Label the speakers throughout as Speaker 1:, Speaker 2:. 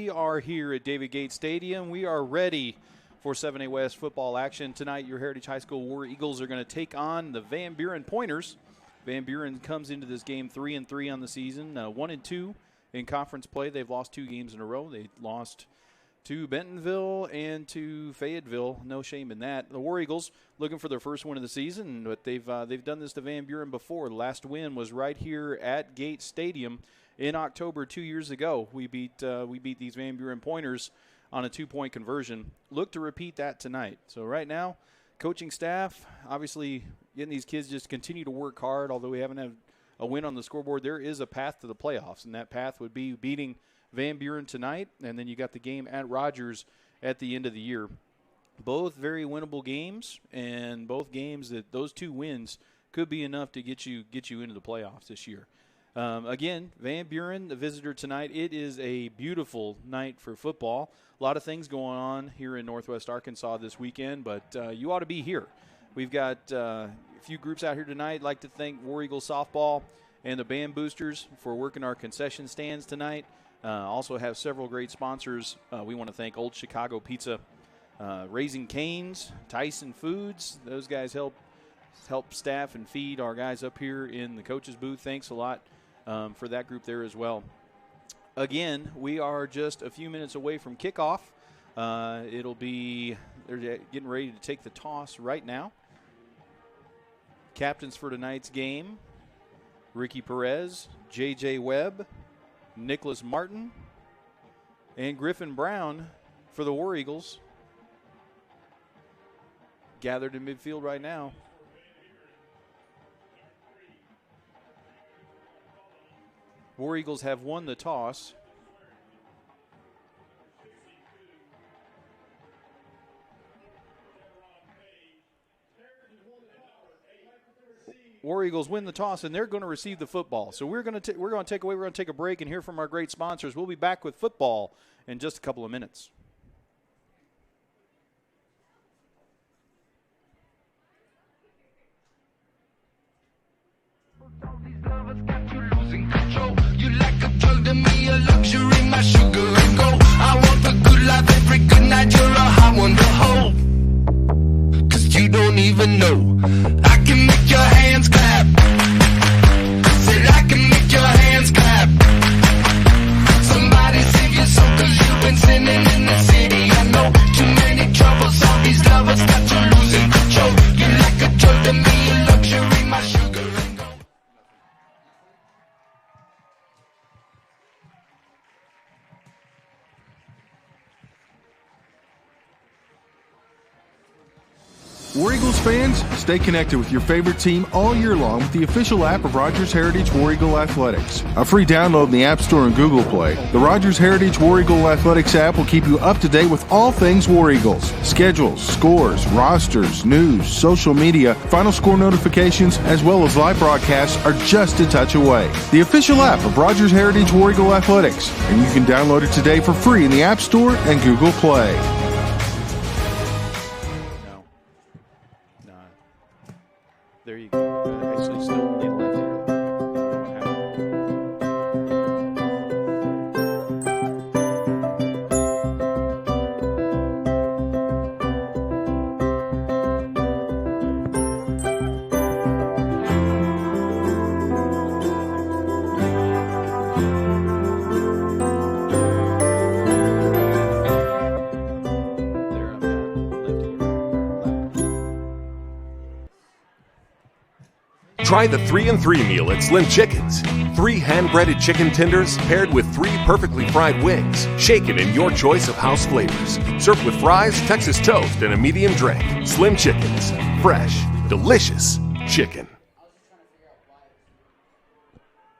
Speaker 1: we are here at David Gates Stadium. We are ready for 7A West football action. Tonight, your Heritage High School War Eagles are going to take on the Van Buren Pointers. Van Buren comes into this game 3-3 on the season, 1-2 in conference play. They've lost 2 games in a row. They lost to Bentonville and to Fayetteville. No shame in that. The War Eagles looking for their first win of the season, but they've done this to Van Buren before. The last win was right here at Gates Stadium in October 2 years ago. We beat these Van Buren Pointers on a 2-point conversion. Look to repeat that tonight. So right now, coaching staff obviously getting these kids just continue to work hard. Although we haven't had a win on the scoreboard, there is a path to the playoffs, and that path would be beating Van Buren tonight, and then you got the game at Rogers at the end of the year. Both very winnable games, and both games that those 2 wins could be enough to get you into the playoffs this year. Again, Van Buren, the visitor tonight. It is a beautiful night for football. A lot of things going on here in Northwest Arkansas this weekend, but you ought to be here. We've got a few groups out here tonight. I'd like to thank War Eagles softball and the band boosters for working our concession stands tonight. Also have several great sponsors. We want to thank Old Chicago Pizza, Raising Cane's, Tyson Foods. Those guys help staff and feed our guys up here in the coach's booth. Thanks a lot for that group there as well. Again, we are just a few minutes away from kickoff. They're getting ready to take the toss right now. Captains for tonight's game, Ricky Perez, J.J. Webb, Nicholas Martin, and Griffin Brown for the War Eagles. Gathered in midfield right now. War Eagles have won the toss. War Eagles win the toss, and they're going to receive the football. So we're going to take a break and hear from our great sponsors. We'll be back with football in just a couple of minutes.
Speaker 2: You like a drug to me, a luxury, my sugar and gold. I want the good life every good night. You're a hot one to hold. 'Cause you don't even know. I can make your hands clap. Said I can make your hands clap. Somebody save your soul, 'cause you've been sinning in the city. I know too many troubles, all these lovers got you losing control. You like a drug to me, a luxury, my sugar and gold.
Speaker 3: War Eagles fans, stay connected with your favorite team all year long with the official app of Rogers Heritage War Eagle Athletics. A free download in the App Store and Google Play, the Rogers Heritage War Eagle Athletics app will keep you up to date with all things War Eagles. Schedules, scores, rosters, news, social media, final score notifications, as well as live broadcasts are just a touch away. The official app of Rogers Heritage War Eagle Athletics, and you can download it today for free in the App Store and Google Play.
Speaker 1: There you go. Actually, still need left here.
Speaker 4: Try the 3-and-3 meal at Slim Chickens. 3 hand-breaded chicken tenders paired with 3 perfectly fried wings, shaken in your choice of house flavors. Served with fries, Texas toast, and a medium drink. Slim Chickens. Fresh, delicious chicken.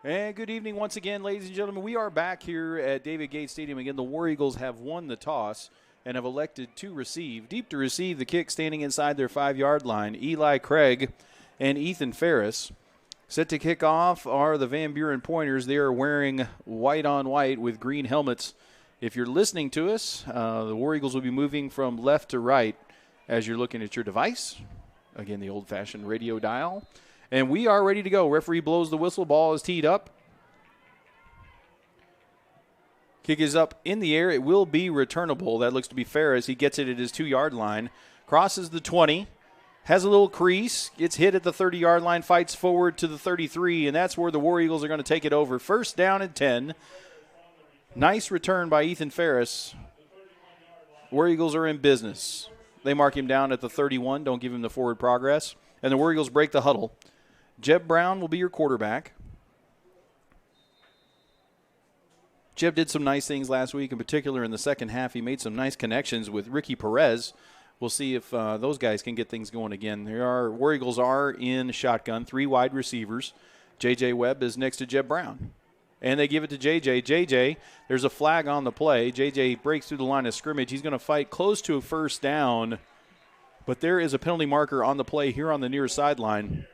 Speaker 1: And good evening once again, ladies and gentlemen. We are back here at David Gates Stadium. Again, the War Eagles have won the toss and have elected to receive. Deep to receive the kick, standing inside their 5-yard line, Eli Craig and Ethan Ferris. Set to kick off are the Van Buren Pointers. They are wearing white on white with green helmets. If you're listening to us, the War Eagles will be moving from left to right as you're looking at your device. Again, the old-fashioned radio dial. And we are ready to go. Referee blows the whistle. Ball is teed up. Kick is up in the air. It will be returnable. That looks to be Ferris. He gets it at his 2-yard line. Crosses the 20. Has a little crease. Gets hit at the 30-yard line. Fights forward to the 33. And that's where the War Eagles are going to take it over. First down and 10. Nice return by Ethan Ferris. War Eagles are in business. They mark him down at the 31. Don't give him the forward progress. And the War Eagles break the huddle. Jeb Brown will be your quarterback. Jeb did some nice things last week, in particular in the second half. He made some nice connections with Ricky Perez. We'll see if those guys can get things going again. War Eagles are in shotgun, 3 wide receivers. J.J. Webb is next to Jeb Brown. And they give it to J.J. J.J., there's a flag on the play. J.J. breaks through the line of scrimmage. He's going to fight close to a first down. But there is a penalty marker on the play here on the near sideline.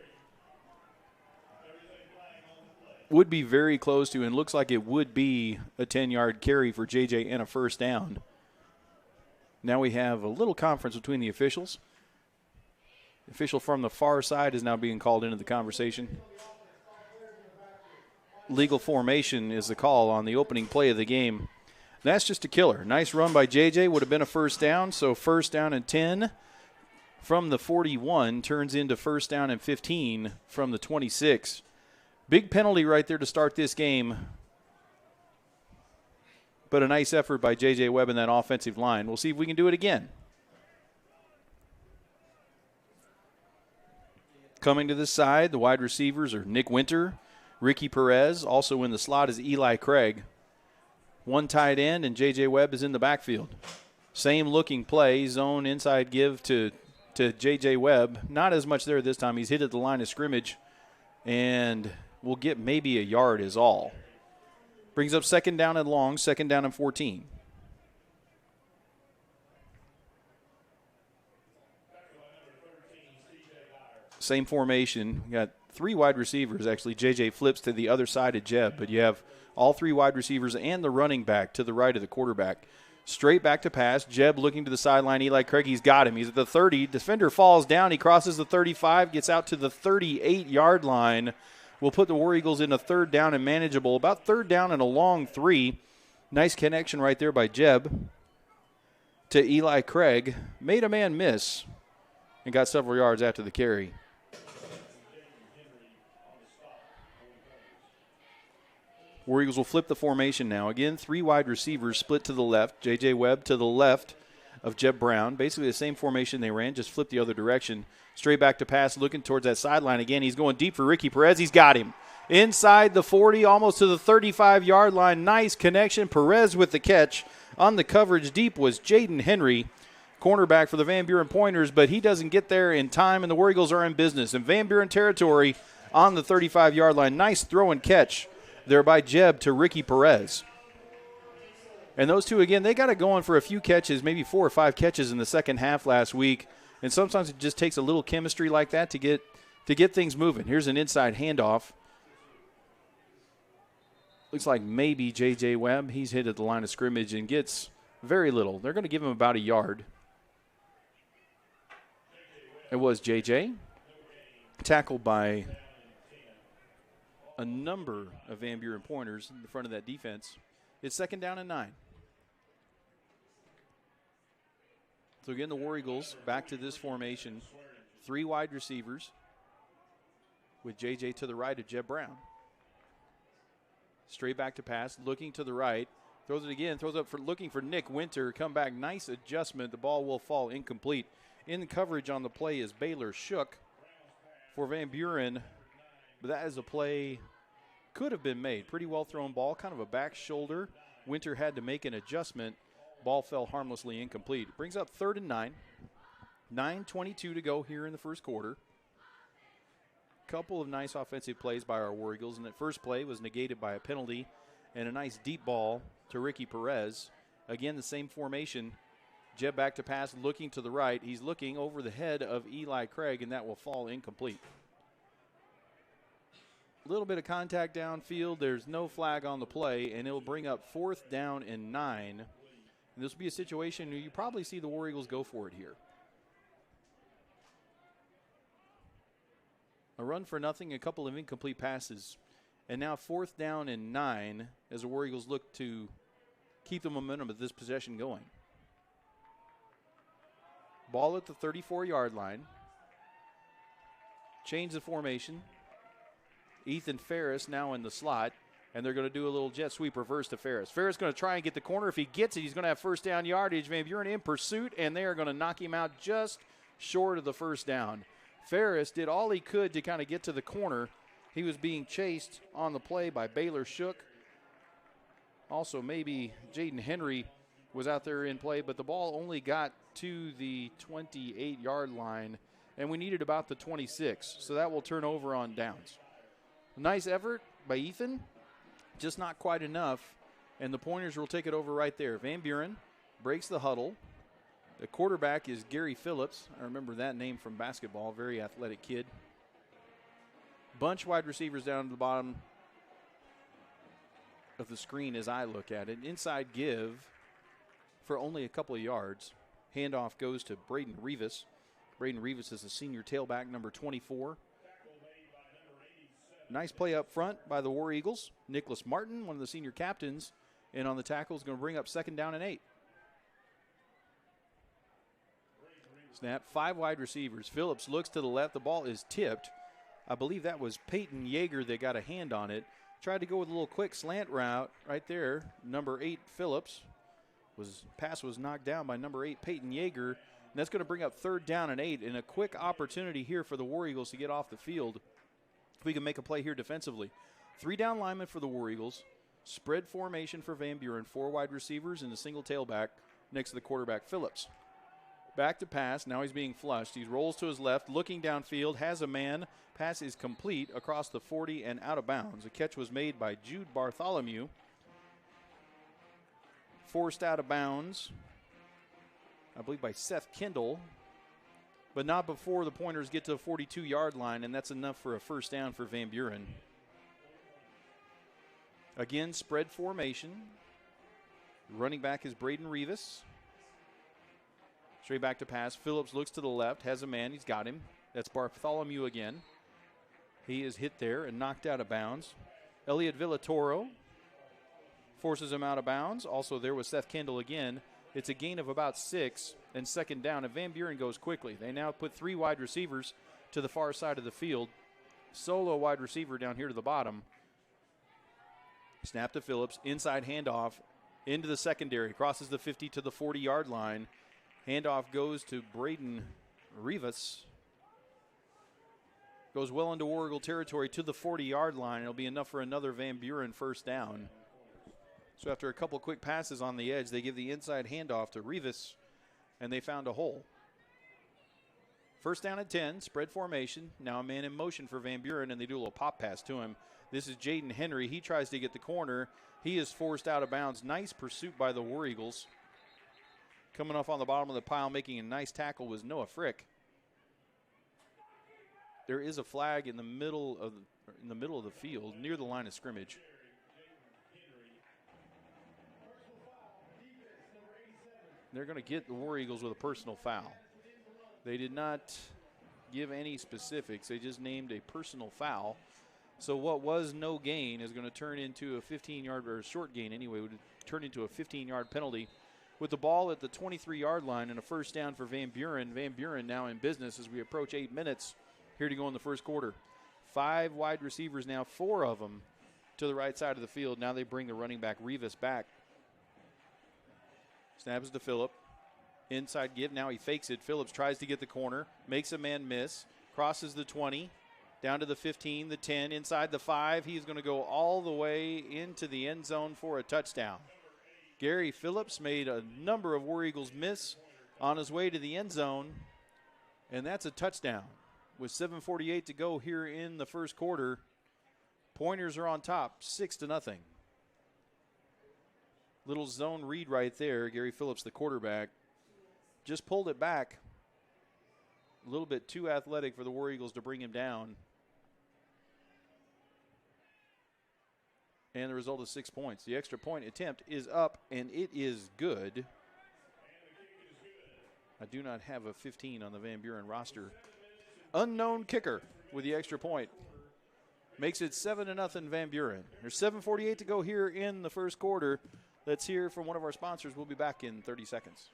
Speaker 1: Would be very close to, and looks like it would be a 10-yard carry for J.J. and a first down. Now we have a little conference between the officials. The official from the far side is now being called into the conversation. Legal formation is the call on the opening play of the game. That's just a killer. Nice run by J.J. Would have been a first down, so first down and 10 from the 41 turns into first down and 15 from the 26. Big penalty right there to start this game. But a nice effort by J.J. Webb in that offensive line. We'll see if we can do it again. Coming to the side, the wide receivers are Nick Winter, Ricky Perez. Also in the slot is Eli Craig. 1 tight end, and J.J. Webb is in the backfield. Same looking play, zone inside give to J.J. Webb. Not as much there this time. He's hit at the line of scrimmage, and we'll get maybe a yard is all. Brings up second down and long, second down and 14. Same formation. You got 3 wide receivers, actually. J.J. flips to the other side of Jeb, but you have all 3 wide receivers and the running back to the right of the quarterback. Straight back to pass. Jeb looking to the sideline. Eli Craig, he's got him. He's at the 30. Defender falls down. He crosses the 35, gets out to the 38-yard line. We'll put the War Eagles in a third down and manageable. About third down and a long 3. Nice connection right there by Jeb to Eli Craig. Made a man miss and got several yards after the carry. War Eagles will flip the formation now. Again, 3 wide receivers split to the left. J.J. Webb to the left of Jeb Brown. Basically the same formation they ran, just flip the other direction. Straight back to pass, looking towards that sideline again. He's going deep for Ricky Perez. He's got him. Inside the 40, almost to the 35-yard line. Nice connection. Perez with the catch. On the coverage deep was Jaden Henry, cornerback for the Van Buren Pointers, but he doesn't get there in time, and the War Eagles are in business. In Van Buren territory on the 35-yard line. Nice throw and catch there by Jeb to Ricky Perez. And those two, again, they got it going for a few catches, maybe 4 or 5 catches in the second half last week. And sometimes it just takes a little chemistry like that to get things moving. Here's an inside handoff. Looks like maybe J.J. Webb. He's hit at the line of scrimmage and gets very little. They're going to give him about a yard. It was J.J. Tackled by a number of Van Buren Pointers in the front of that defense. It's second down and 9. So again, the War Eagles back to this formation. 3 wide receivers with J.J. to the right of Jeb Brown. Straight back to pass, looking to the right. Throws it again, throws up for looking for Nick Winter. Come back, nice adjustment. The ball will fall incomplete. In coverage on the play is Baylor Shook for Van Buren. But that is a play could have been made. Pretty well thrown ball, kind of a back shoulder. Winter had to make an adjustment. Ball fell harmlessly incomplete. Brings up third and 9. 9:22 to go here in the first quarter. Couple of nice offensive plays by our War Eagles, and that first play was negated by a penalty and a nice deep ball to Ricky Perez. Again, the same formation. Jeb back to pass, looking to the right. He's looking over the head of Eli Craig, and that will fall incomplete. A little bit of contact downfield. There's no flag on the play, and it'll bring up fourth down and 9. And this will be a situation where you probably see the War Eagles go for it here. A run for nothing, a couple of incomplete passes. And now fourth down and 9 as the War Eagles look to keep the momentum of this possession going. Ball at the 34-yard line. Change the formation. Ethan Ferris now in the slot, and they're going to do a little jet sweep reverse to Ferris. Ferris going to try and get the corner. If he gets it, he's going to have first down yardage. Van Buren in pursuit, and they are going to knock him out just short of the first down. Ferris did all he could to kind of get to the corner. He was being chased on the play by Baylor Shook. Also, maybe Jaden Henry was out there in play, but the ball only got to the 28-yard line, and we needed about the 26, so that will turn over on downs. Nice effort by Ethan, just not quite enough, and the Pointers will take it over right there. Van Buren breaks the huddle. The quarterback is Gary Phillips. I remember that name from basketball, very athletic kid. Bunch wide receivers down to the bottom of the screen as I look at it. Inside give for only a couple of yards. Handoff goes to Braden Rivas. Braden Rivas is the senior tailback, number 24. Nice play up front by the War Eagles. Nicholas Martin, one of the senior captains, and on the tackle is going to bring up 2nd down and 8. Snap, 5 wide receivers. Phillips looks to the left. The ball is tipped. I believe that was Peyton Yeager that got a hand on it. Tried to go with a little quick slant route right there. Number 8, Phillips. Pass was knocked down by number 8, Peyton Yeager. And that's going to bring up 3rd down and 8, and a quick opportunity here for the War Eagles to get off the field. If we can make a play here defensively. 3 down linemen for the War Eagles. Spread formation for Van Buren. 4 wide receivers and a single tailback next to the quarterback, Phillips. Back to pass. Now he's being flushed. He rolls to his left, looking downfield, has a man. Pass is complete across the 40 and out of bounds. The catch was made by Jude Bartholomew. Forced out of bounds, I believe, by Seth Kendall, but not before the Pointers get to the 42-yard line, and that's enough for a first down for Van Buren. Again, spread formation. Running back is Braden Rivas. Straight back to pass. Phillips looks to the left, has a man. He's got him. That's Bartholomew again. He is hit there and knocked out of bounds. Elliot Villatoro forces him out of bounds. Also, there was Seth Kendall again. It's a gain of about 6 and 2nd down, and Van Buren goes quickly. They now put 3 wide receivers to the far side of the field. Solo wide receiver down here to the bottom. Snap to Phillips. Inside handoff into the secondary. Crosses the 50 to the 40-yard line. Handoff goes to Braden Rivas. Goes well into War Eagle territory to the 40-yard line. It'll be enough for another Van Buren first down. So after a couple quick passes on the edge, they give the inside handoff to Rivas, and they found a hole. First down at 10, spread formation. Now a man in motion for Van Buren, and they do a little pop pass to him. This is Jaden Henry. He tries to get the corner. He is forced out of bounds. Nice pursuit by the War Eagles. Coming off on the bottom of the pile, making a nice tackle was Noah Frick. There is a flag in the middle of the field near the line of scrimmage. They're going to get the War Eagles with a personal foul. They did not give any specifics. They just named a personal foul. So what was no gain is going to turn into a 15-yard, or a short gain anyway, would turn into a 15-yard penalty. With the ball at the 23-yard line and a first down for Van Buren. Van Buren now in business as we approach 8 minutes here to go in the first quarter. 5 wide receivers now, 4 of them to the right side of the field. Now they bring the running back Rivas back. Snaps to Phillip. Inside give. Now he fakes it. Phillips tries to get the corner. Makes a man miss. Crosses the 20. Down to the 15, the 10. Inside the 5. He's going to go all the way into the end zone for a touchdown. Gary Phillips made a number of War Eagles miss on his way to the end zone. And that's a touchdown. With 7:48 to go here in the first quarter, Pointers are on top, 6-0. Little zone read right there. Gary Phillips, the quarterback, just pulled it back. A little bit too athletic for the War Eagles to bring him down. And the result is 6 points. The extra point attempt is up, and it is good. I do not have a 15 on the Van Buren roster. Unknown kicker with the extra point. Makes it 7-0 Van Buren. There's 7:48 to go here in the first quarter. Let's hear from one of our sponsors. We'll be back in 30 seconds.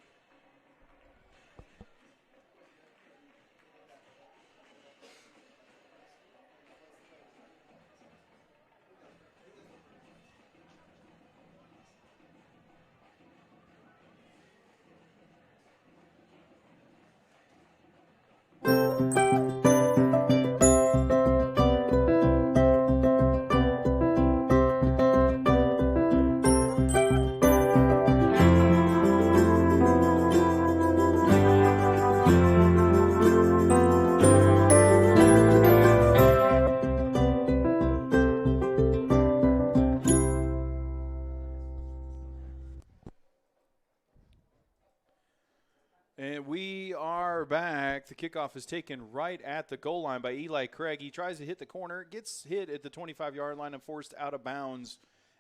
Speaker 1: And we are back. The kickoff is taken right at the goal line by Eli Craig. He tries to hit the corner, gets hit at the 25-yard line and forced out of bounds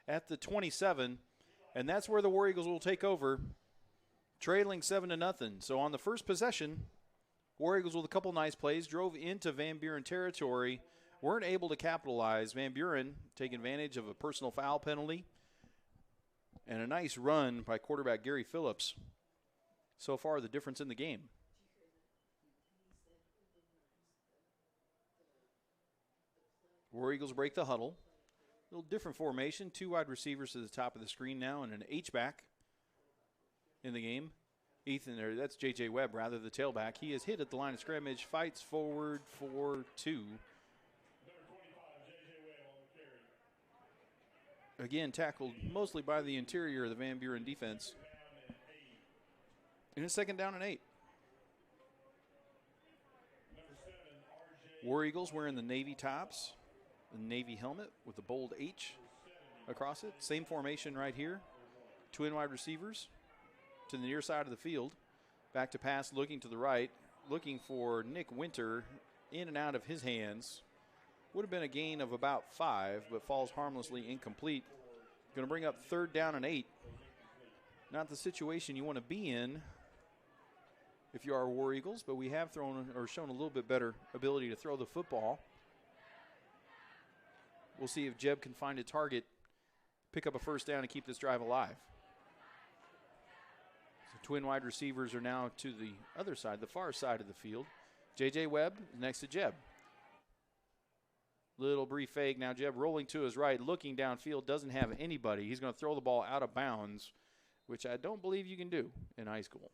Speaker 1: at the 27. And that's where the War Eagles will take over, trailing 7-0. So on the first possession, War Eagles with a couple nice plays drove into Van Buren territory, weren't able to capitalize. Van Buren taking advantage of a personal foul penalty and a nice run by quarterback Gary Phillips. So far, the difference in the game. War Eagles break the huddle. A little different formation. 2 wide receivers to the top of the screen now and an H-back in the game. Ethan, or that's J.J. Webb, rather, the tailback. He is hit at the line of scrimmage, fights forward for 2. Again, tackled mostly by the interior of the Van Buren defense. And it's 2nd down and 8. War Eagles wearing the navy tops, the navy helmet with the bold H across it. Same formation right here. Twin wide receivers to the near side of the field. Back to pass, looking to the right, looking for Nick Winter, in and out of his hands. Would have been a gain of about 5, but falls harmlessly incomplete. Going to bring up 3rd down and 8. Not the situation you want to be in if you are War Eagles, but we have thrown or shown a little bit better ability to throw the football. We'll see if Jeb can find a target, pick up a 1st down, and keep this drive alive. So twin wide receivers are now to the other side, the far side of the field. J.J. Webb next to Jeb. Little brief fake. Now Jeb rolling to his right, looking downfield, doesn't have anybody. He's going to throw the ball out of bounds, which I don't believe you can do in high school.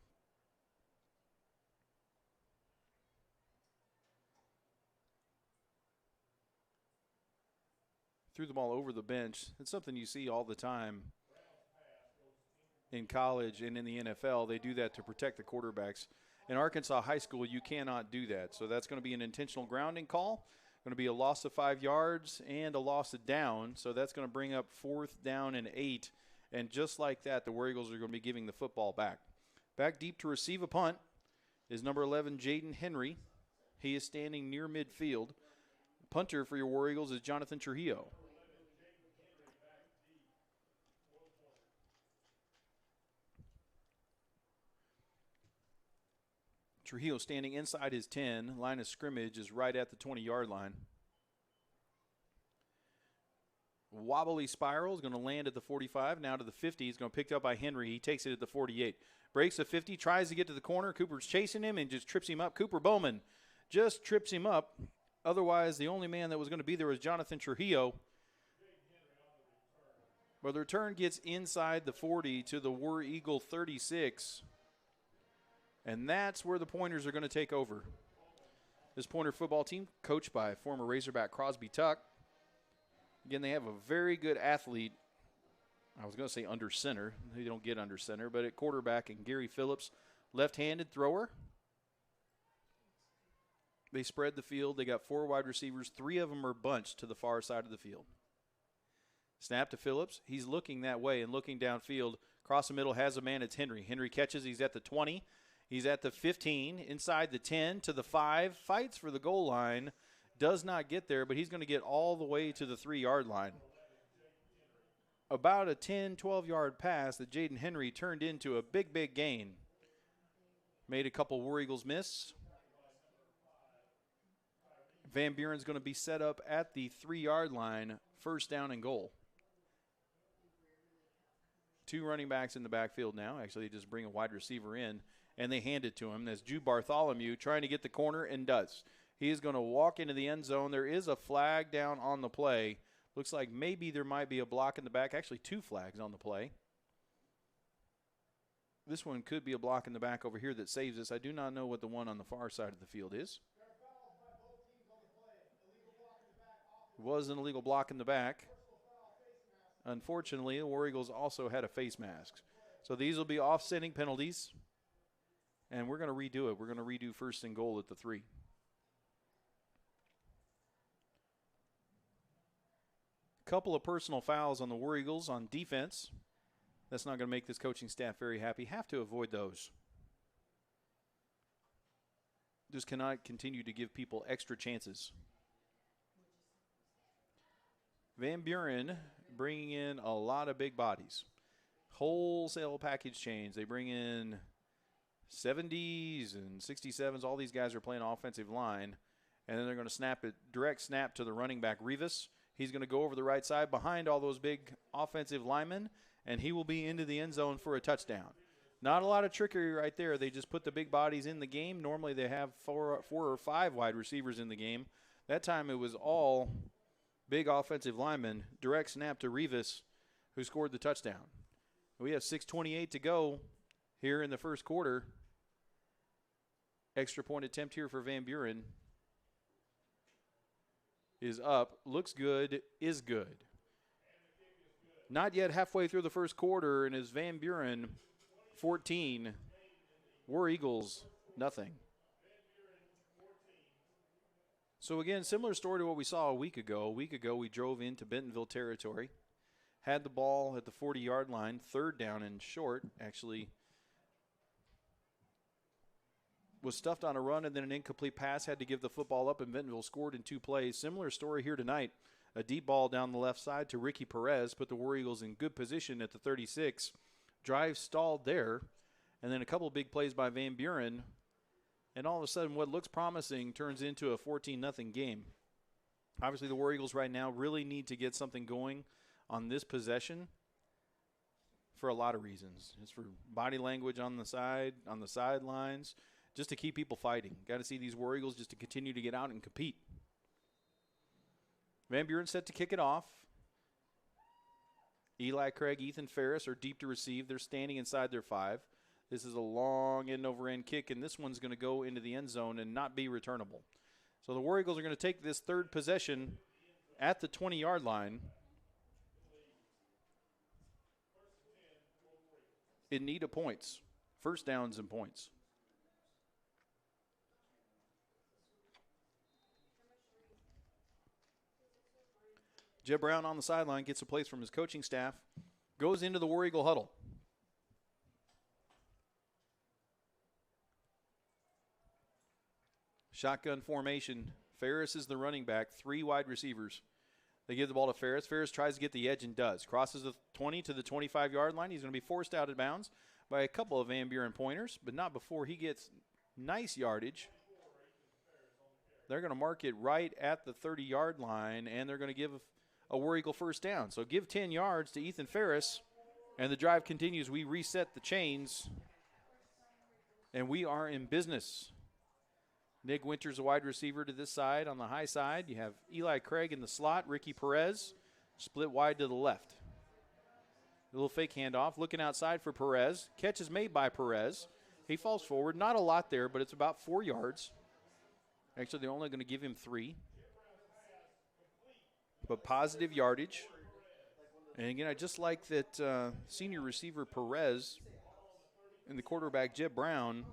Speaker 1: Threw the ball over the bench. It's something you see all the time in college and in the NFL. They do that to protect the quarterbacks. In Arkansas high school, you cannot do that. So that's going to be an intentional grounding call. Going to be a loss of 5 yards and a loss of down. So that's going to bring up 4th down and 8. And just like that, the War Eagles are going to be giving the football back. Back deep to receive a punt is number 11, Jaden Henry. He is standing near midfield. Punter for your War Eagles is Jonathan Trujillo. Trujillo standing inside his 10. Line of scrimmage is right at the 20-yard line. Wobbly spiral is going to land at the 45. Now to the 50. He's going to be picked up by Henry. He takes it at the 48. Breaks the 50. Tries to get to the corner. Cooper's chasing him and just trips him up. Cooper Bowman just trips him up. Otherwise, the only man that was going to be there was Jonathan Trujillo. But the return gets inside the 40 to the War Eagle 36. And that's where the Pointers are going to take over. This Pointer football team, coached by former Razorback Crosby Tuck. Again, they have a very good athlete. I was going to say under center. They don't get under center, but at quarterback, and Gary Phillips, left-handed thrower. They spread the field. They got 4 wide receivers. 3 of them are bunched to the far side of the field. Snap to Phillips. He's looking that way and looking downfield. Across the middle has a man. It's Henry. Henry catches. He's at the 20. He's at the 15, inside the 10 to the 5. Fights for the goal line. Does not get there, but he's going to get all the way to the 3-yard line. About a 10, 12-yard pass that Jaden Henry turned into a big, big gain. Made a couple War Eagles miss. Van Buren's going to be set up at the 3-yard line, 1st down and goal. 2 running backs in the backfield now. Actually, they just bring a wide receiver in, and they hand it to him. That's Jude Bartholomew trying to get the corner, and does. He is going to walk into the end zone. There is a flag down on the play. Looks like maybe there might be a block in the back. Actually, 2 flags on the play. This one could be a block in the back over here that saves us. I do not know what the one on the far side of the field is. It was an illegal block in the back. Unfortunately, the War Eagles also had a face mask. So these will be offsetting penalties. And we're going to redo it. We're going to redo 1st and goal at the 3. Couple of personal fouls on the War Eagles on defense. That's not going to make this coaching staff very happy. Have to avoid those. Just cannot continue to give people extra chances. Van Buren bringing in a lot of big bodies. Wholesale package change. They bring in 70s and 67s. All these guys are playing offensive line. And then they're going to snap it, direct snap to the running back, Rivas. He's going to go over the right side behind all those big offensive linemen, and he will be into the end zone for a touchdown. Not a lot of trickery right there. They just put the big bodies in the game. Normally they have four or five wide receivers in the game. That time it was all big offensive linemen. Direct snap to Rivas, who scored the touchdown. We have 6:28 to go here in the first quarter. Extra point attempt here for Van Buren is up. Looks good, is good. Not yet halfway through the first quarter, and is Van Buren 14, War Eagles nothing. So again, similar story to what we saw a week ago. A week ago, we drove into Bentonville territory, had the ball at the 40-yard line, 3rd down and short, actually was stuffed on a run and then an incomplete pass, had to give the football up, and Bentonville scored in 2 plays. Similar story here tonight. A deep ball down the left side to Ricky Perez, put the War Eagles in good position at the 36. Drive stalled there, and then a couple big plays by Van Buren, and all of a sudden what looks promising turns into a 14-0 game. Obviously the War Eagles right now really need to get something going on this possession for a lot of reasons. It's for body language on the sidelines, just to keep people fighting. Got to see these War Eagles just to continue to get out and compete. Van Buren set to kick it off. Eli Craig, Ethan Ferris are deep to receive. They're standing inside their 5. This is a long end-over-end kick, and this one's going to go into the end zone and not be returnable. So the War Eagles are going to take this 3rd possession at the 20-yard line in need of points, 1st downs and points. Jeb Brown on the sideline gets a place from his coaching staff, goes into the War Eagle huddle. Shotgun formation. Ferris is the running back, 3 wide receivers. They give the ball to Ferris. Ferris tries to get the edge and does. Crosses the 20 to the 25-yard line. He's going to be forced out of bounds by a couple of Van Buren pointers, but not before he gets nice yardage. They're going to mark it right at the 30-yard line, and they're going to give a War Eagle 1st down. So give 10 yards to Ethan Ferris, and the drive continues. We reset the chains, and we are in business. Nick Winters, a wide receiver to this side. On the high side, you have Eli Craig in the slot. Ricky Perez split wide to the left. A little fake handoff. Looking outside for Perez. Catch is made by Perez. He falls forward. Not a lot there, but it's about 4 yards. Actually, they're only going to give him 3. But positive yardage. And again, I just like that senior receiver Perez and the quarterback Jeb Brown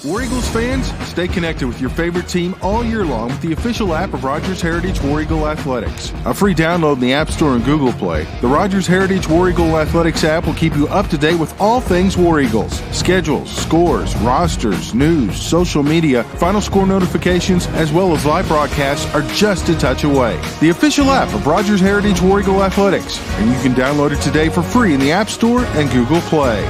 Speaker 3: War Eagles fans, stay connected with your favorite team all year long with the official app of Rogers Heritage War Eagle Athletics. A free download in the App Store and Google Play, the Rogers Heritage War Eagle Athletics app will keep you up to date with all things War Eagles. Schedules, scores, rosters, news, social media, final score notifications, as well as live broadcasts are just a touch away. The official app of Rogers Heritage War Eagle Athletics, and you can download it today for free in the App Store and Google Play.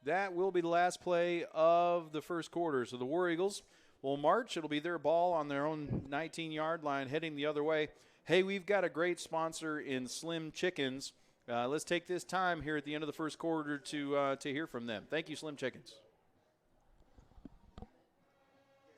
Speaker 1: That will be the last play of the first quarter. So the War Eagles will march. It'll be their ball on their own 19-yard line heading the other way. Hey, we've got a great sponsor in Slim Chickens. Let's take this time here at the end of the first quarter to hear from them. Thank you, Slim Chickens.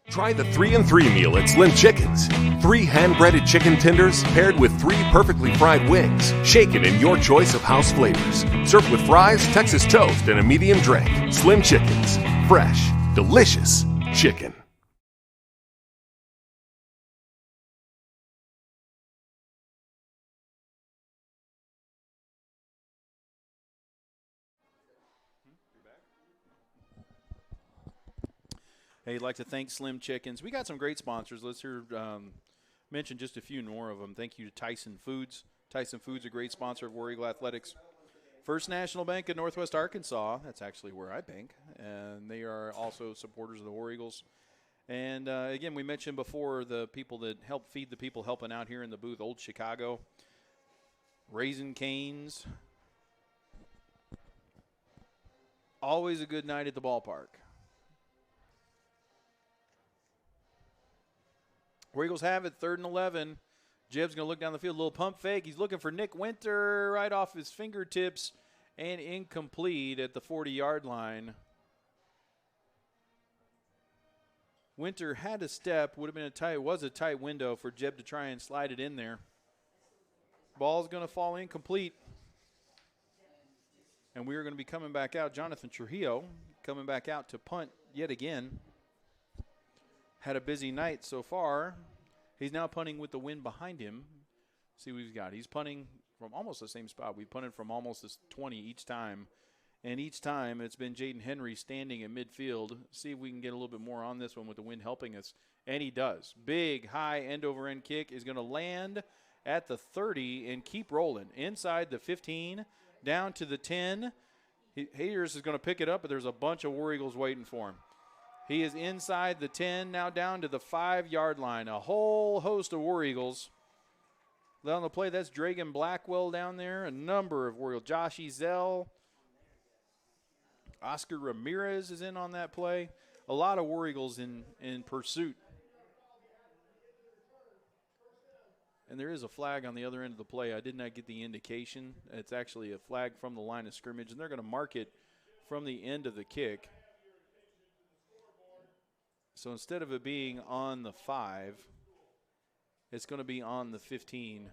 Speaker 4: Try the 3-and-3 meal at Slim Chickens. 3 hand-breaded chicken tenders paired with 3 perfectly fried wings, shaken in your choice of house flavors. Served with fries, Texas toast, and a medium drink. Slim Chickens. Fresh, delicious chicken.
Speaker 1: Hey, I'd like to thank Slim Chickens. We got some great sponsors. Let's mention just a few more of them. Thank you to Tyson Foods. Tyson Foods, a great sponsor of War Eagle Athletics. First National Bank of Northwest Arkansas. That's actually where I bank. And they are also supporters of the War Eagles. And, again, we mentioned before the people that help feed the people helping out here in the booth, Old Chicago, Raising Cane's. Always a good night at the ballpark. War Eagles have it, 3rd and 11. Jeb's going to look down the field, a little pump fake. He's looking for Nick Winter right off his fingertips and incomplete at the 40-yard line. Winter had a step, would have been a tight window for Jeb to try and slide it in there. Ball's going to fall incomplete. And we are going to be coming back out. Jonathan Trujillo coming back out to punt yet again. Had a busy night so far. He's now punting with the wind behind him. See what he's got. He's punting from almost the same spot. We punted from almost this 20 each time. And each time it's been Jaden Henry standing in midfield. See if we can get a little bit more on this one with the wind helping us. And he does. Big, high end-over-end kick is going to land at the 30 and keep rolling. Inside the 15, down to the 10. Hayers is going to pick it up, but there's a bunch of War Eagles waiting for him. He is inside the 10, now down to the 5-yard line. A whole host of War Eagles On the play, that's Dragan Blackwell down there. A number of War Eagles. Josh Ezell. Oscar Ramirez is in on that play. A lot of War Eagles in pursuit. And there is a flag on the other end of the play. I did not get the indication. It's actually a flag from the line of scrimmage, and they're going to mark it from the end of the kick. So instead of it being on the 5, it's going to be on the 15.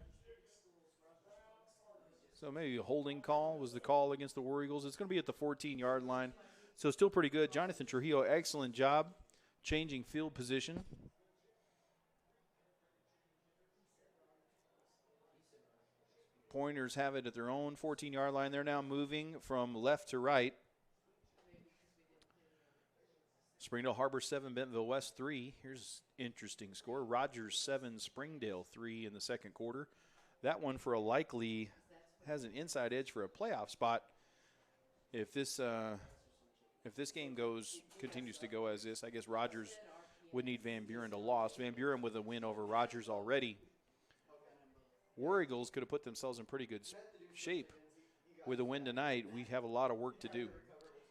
Speaker 1: So maybe a holding call was the call against the War Eagles. It's going to be at the 14-yard line. So still pretty good. Jonathan Trujillo, excellent job changing field position. Pointers have it at their own 14-yard line. They're now moving from left to right. Springdale Harbor 7, Bentonville West 3. Here's interesting score. Rogers 7, Springdale 3 in the second quarter. That one for a likely has an inside edge for a playoff spot. If this game continues to go as this, I guess Rogers would need Van Buren to lose. Van Buren with a win over Rogers already. War Eagles could have put themselves in pretty good shape with a win tonight. We have a lot of work to do.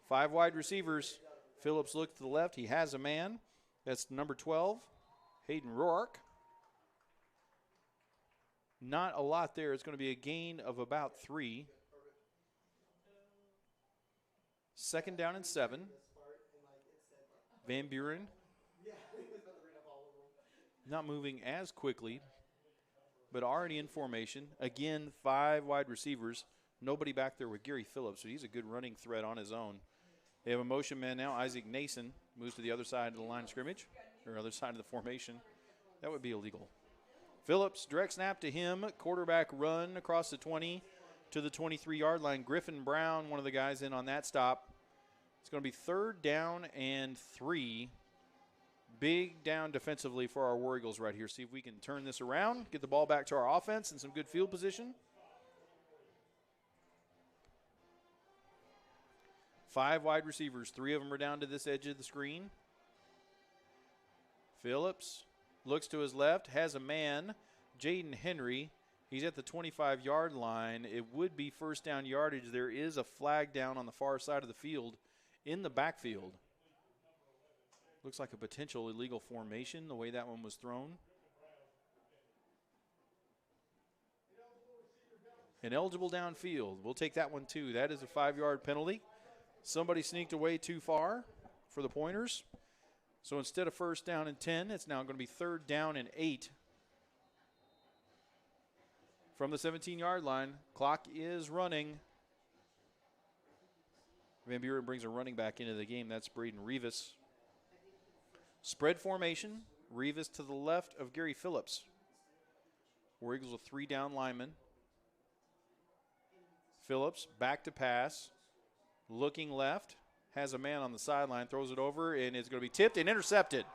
Speaker 1: 5 wide receivers. Phillips looks to the left. He has a man. That's number 12, Hayden Rourke. Not a lot there. It's going to be a gain of about 3. 2nd down and 7. Van Buren not moving as quickly, but already in formation. Again, 5 wide receivers. Nobody back there with Gary Phillips, so he's a good running threat on his own. They have a motion man now. Isaac Nason moves to the other side of the line of scrimmage, or other side of the formation. That would be illegal. Phillips, direct snap to him. Quarterback run across the 20 to the 23-yard line. Griffin Brown, one of the guys in on that stop. It's going to be 3rd down and 3. Big down defensively for our War Eagles right here. See if we can turn this around, get the ball back to our offense in some good field position. 5 wide receivers. 3 of them are down to this edge of the screen. Phillips looks to his left, has a man, Jaden Henry. He's at the 25-yard line. It would be 1st down yardage. There is a flag down on the far side of the field in the backfield. Looks like a potential illegal formation the way that one was thrown. Ineligible downfield. We'll take that one too. That is a 5-yard penalty. Somebody sneaked away too far for the Pointers. So instead of 1st down and 10, it's now going to be 3rd down and 8. From the 17-yard line, clock is running. Van Buren brings a running back into the game. That's Braden Rivas. Spread formation. Rivas to the left of Gary Phillips. War Eagles with 3 down linemen. Phillips back to pass. Looking left. Has a man on the sideline. Throws it over, and it's going to be tipped and intercepted.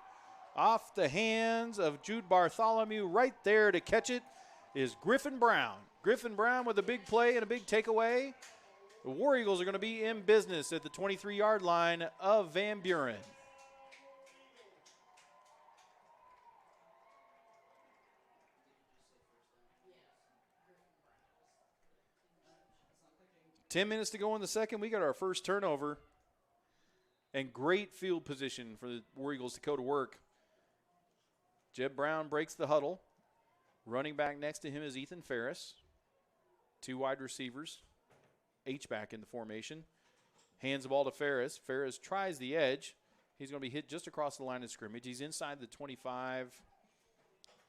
Speaker 1: Off the hands of Jude Bartholomew. Right there to catch it is Griffin Brown. Griffin Brown with a big play and a big takeaway. The War Eagles are going to be in business at the 23-yard line of Van Buren. Ten minutes to go in the second. We got our first turnover. And great field position for the War Eagles to go to work. Jeb Brown breaks the huddle. Running back next to him is Ethan Ferris. 2 wide receivers. H-back in the formation. Hands the ball to Ferris. Ferris tries the edge. He's going to be hit just across the line of scrimmage. He's inside the 25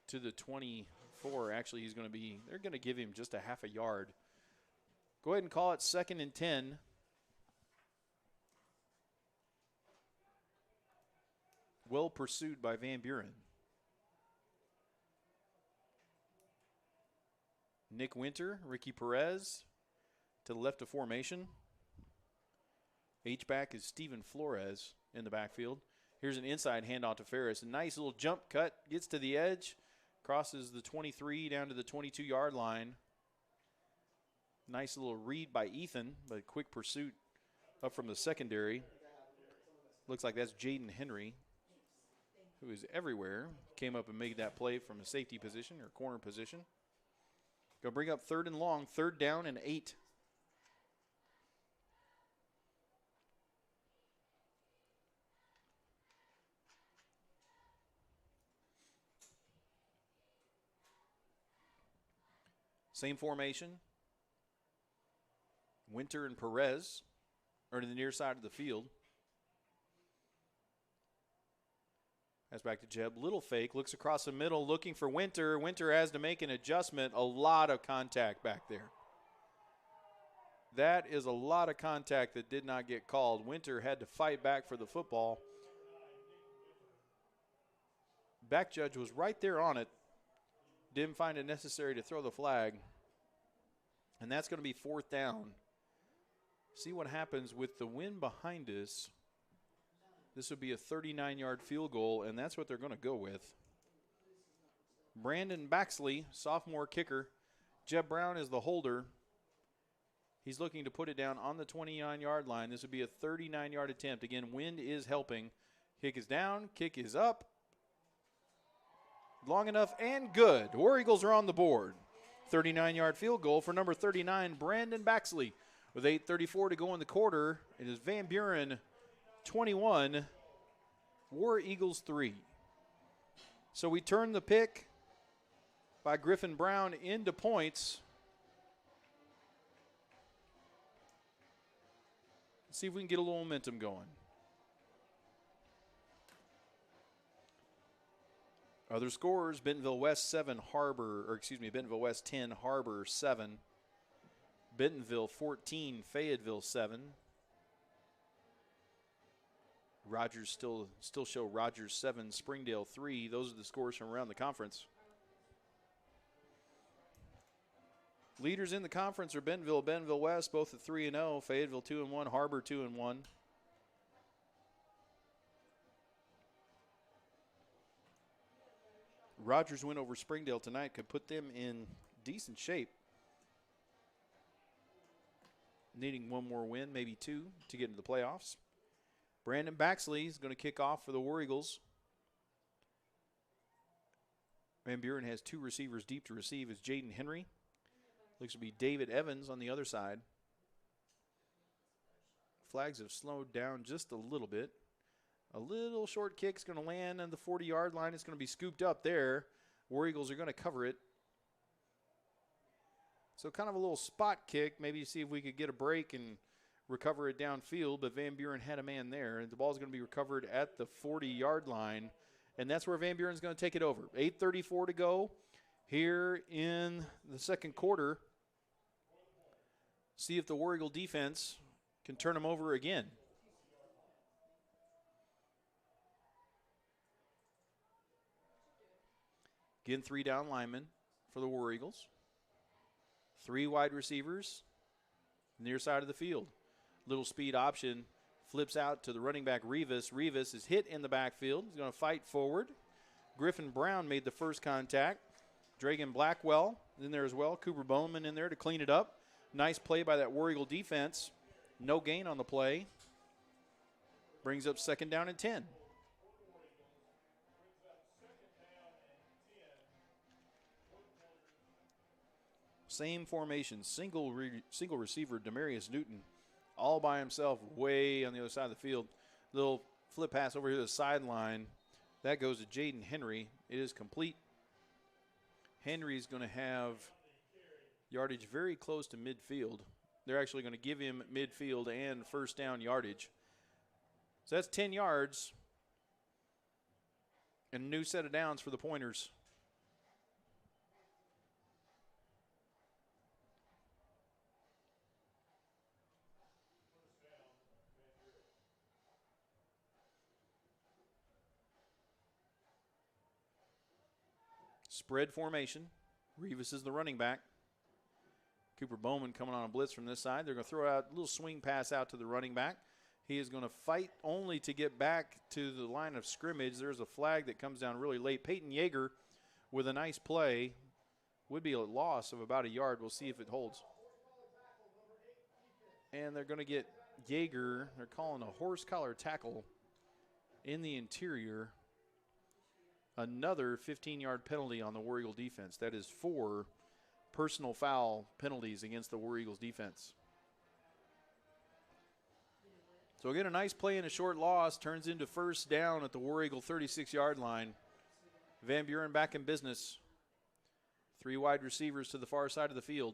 Speaker 1: to the 24. Actually, they're going to give him just a half a yard. Go ahead and call it 2nd and 10. Well pursued by Van Buren. Nick Winter, Ricky Perez to the left of formation. H-back is Steven Flores in the backfield. Here's an inside handoff to Ferris. A nice little jump cut, gets to the edge, crosses the 23 down to the 22-yard line. Nice little read by Ethan, but quick pursuit up from the secondary. Looks like that's Jaden Henry, who is everywhere. Came up and made that play from a safety position or corner position. Going to bring up 3rd and long, 3rd down and 8. Same formation. Winter and Perez are to the near side of the field. That's back to Jeb. Little fake. Looks across the middle, looking for Winter. Winter has to make an adjustment. A lot of contact back there. That is a lot of contact that did not get called. Winter had to fight back for the football. Back judge was right there on it. Didn't find it necessary to throw the flag. And that's going to be 4th down. See what happens with the wind behind us. This would be a 39-yard field goal, and that's what they're going to go with. Brandon Baxley, sophomore kicker. Jeb Brown is the holder. He's looking to put it down on the 29-yard line. This would be a 39-yard attempt. Again, wind is helping. Kick is down. Kick is up. Long enough and good. War Eagles are on the board. 39-yard field goal for number 39, Brandon Baxley. With 8:34 to go in the quarter, it is Van Buren 21, War Eagles 3. So we turn the pick by Griffin Brown into points. Let's see if we can get a little momentum going. Other scores, Bentonville West 7, Bentonville West 10, Harbor 7. Bentonville 14, Fayetteville 7. Rogers still show Rogers 7, Springdale 3. Those are the scores from around the conference. Leaders in the conference are Bentonville West, both at 3-0, Fayetteville 2-1, Harbor 2-1. Rogers win over Springdale tonight could put them in decent shape. Needing one more win, maybe 2, to get into the playoffs. Brandon Baxley is going to kick off for the War Eagles. Van Buren has 2 receivers deep to receive. Is Jaden Henry. Looks to be David Evans on the other side. Flags have slowed down just a little bit. A little short kick is going to land on the 40-yard line. It's going to be scooped up there. War Eagles are going to cover it. So kind of a little spot kick. Maybe see if we could get a break and recover it downfield. But Van Buren had a man there. And the ball is going to be recovered at the 40-yard line. And that's where Van Buren is going to take it over. 8:34 to go here in the second quarter. See if the War Eagle defense can turn them over again. Again, 3 down linemen for the War Eagles. 3 wide receivers near side of the field. Little speed option flips out to the running back Rivas. Rivas is hit in the backfield. He's going to fight forward. Griffin Brown made the first contact. Dragan Blackwell in there as well. Cooper Bowman in there to clean it up. Nice play by that War Eagle defense. No gain on the play. Brings up 2nd down and 10. Same formation, single receiver, Demarius Newton, all by himself way on the other side of the field. Little flip pass over here to the sideline. That goes to Jaden Henry. It is complete. Henry's going to have yardage very close to midfield. They're actually going to give him midfield and first down yardage. So that's 10 yards and a new set of downs for the Pointers. Spread formation. Rivas is the running back. Cooper Bowman coming on a blitz from this side. They're going to throw out a little swing pass out to the running back. He is going to fight only to get back to the line of scrimmage. There's a flag that comes down really late. Peyton Yeager with a nice play. Would be a loss of about a yard. We'll see if it holds. And they're going to get Yeager. They're calling a horse collar tackle in the interior. Another 15-yard penalty on the War Eagle defense. That is 4 personal foul penalties against the War Eagles defense. So again, a nice play and a short loss turns into first down at the War Eagle 36-yard line. Van Buren back in business. 3 wide receivers to the far side of the field.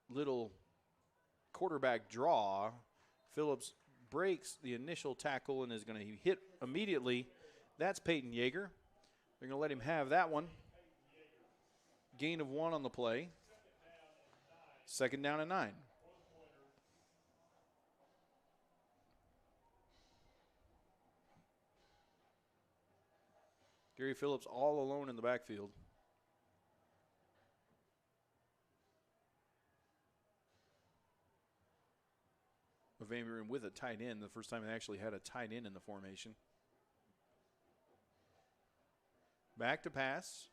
Speaker 1: Little quarterback draw. Phillips breaks the initial tackle and is going to hit immediately. That's Peyton Yeager. They're going to let him have that one. Gain of 1 on the play. 2nd down and 9. Gary Phillips all alone in the backfield. Van Buren with a tight end, the first time they actually had a tight end in the formation. Back to pass.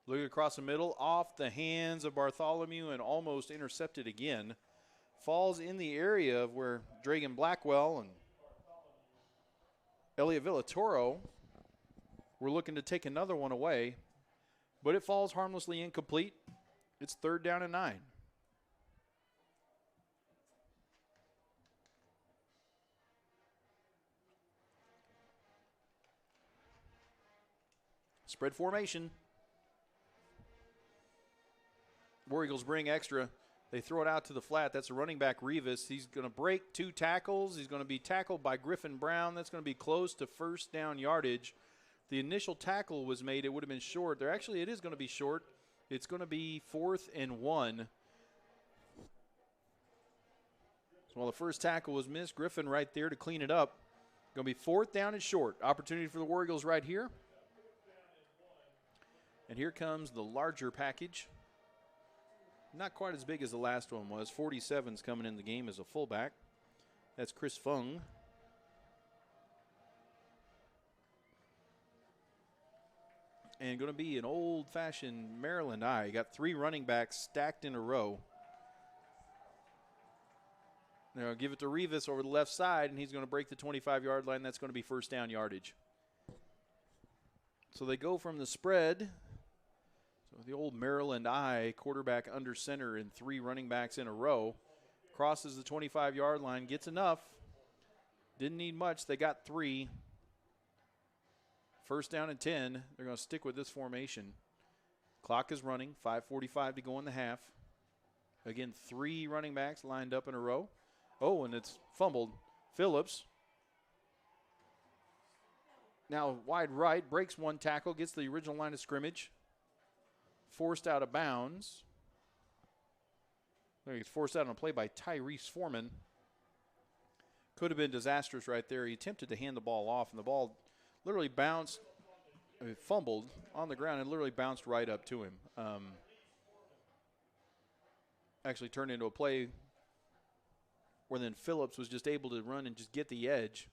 Speaker 1: Looking across the middle, off the hands of Bartholomew and almost intercepted again. Falls in the area of where Dragan Blackwell and Elliot Villatoro were looking to take another one away, but it falls harmlessly incomplete. It's 3rd down and 9. Spread formation. War Eagles bring extra. They throw it out to the flat. That's a running back, Rivas. He's going to break 2 tackles. He's going to be tackled by Griffin Brown. That's going to be close to first down yardage. The initial tackle was made. It would have been short. Actually, it is going to be short. It's going to be 4th and 1. So while the first tackle was missed, Griffin right there to clean it up. Going to be 4th down and short. Opportunity for the War Eagles right here. And here comes the larger package. Not quite as big as the last one was. 47's coming in the game as a fullback. That's Chris Fung. And going to be an old-fashioned Maryland eye. You got 3 running backs stacked in a row. Now give it to Rivas over the left side, and he's going to break the 25-yard line. That's going to be first down yardage. So they go from the spread. So the old Maryland eye, quarterback under center and 3 running backs in a row. Crosses the 25-yard line, gets enough. Didn't need much. They got 3. First down and 10. They're going to stick with this formation. Clock is running. 5:45 to go in the half. Again, 3 running backs lined up in a row. Oh, and it's fumbled. Phillips. Now wide right. Breaks 1 tackle. Gets the original line of scrimmage. Forced out of bounds. He's forced out on a play by Tyrese Foreman. Could have been disastrous right there. He attempted to hand the ball off, and the ball literally bounced, fumbled on the ground and literally bounced right up to him. Actually turned into a play where then Phillips was just able to run and just get the edge.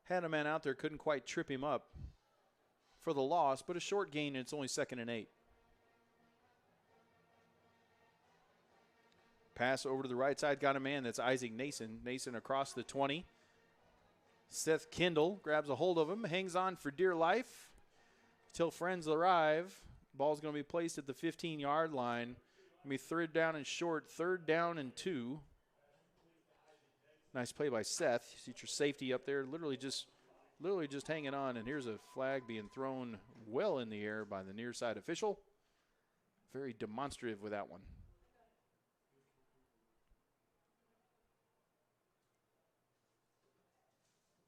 Speaker 1: Had a man out there, couldn't quite trip him up for the loss, but a short gain, and it's only 2nd and 8. Pass over to the right side, got a man. That's Isaac Nason. Nason across the 20. Seth Kendall grabs a hold of him, hangs on for dear life till friends arrive. Ball's going to be placed at the 15-yard line. Going to be 3rd down and short, 3rd down and 2. Nice play by Seth. You see your safety up there, literally just hanging on. And here's a flag being thrown well in the air by the near side official. Very demonstrative with that one.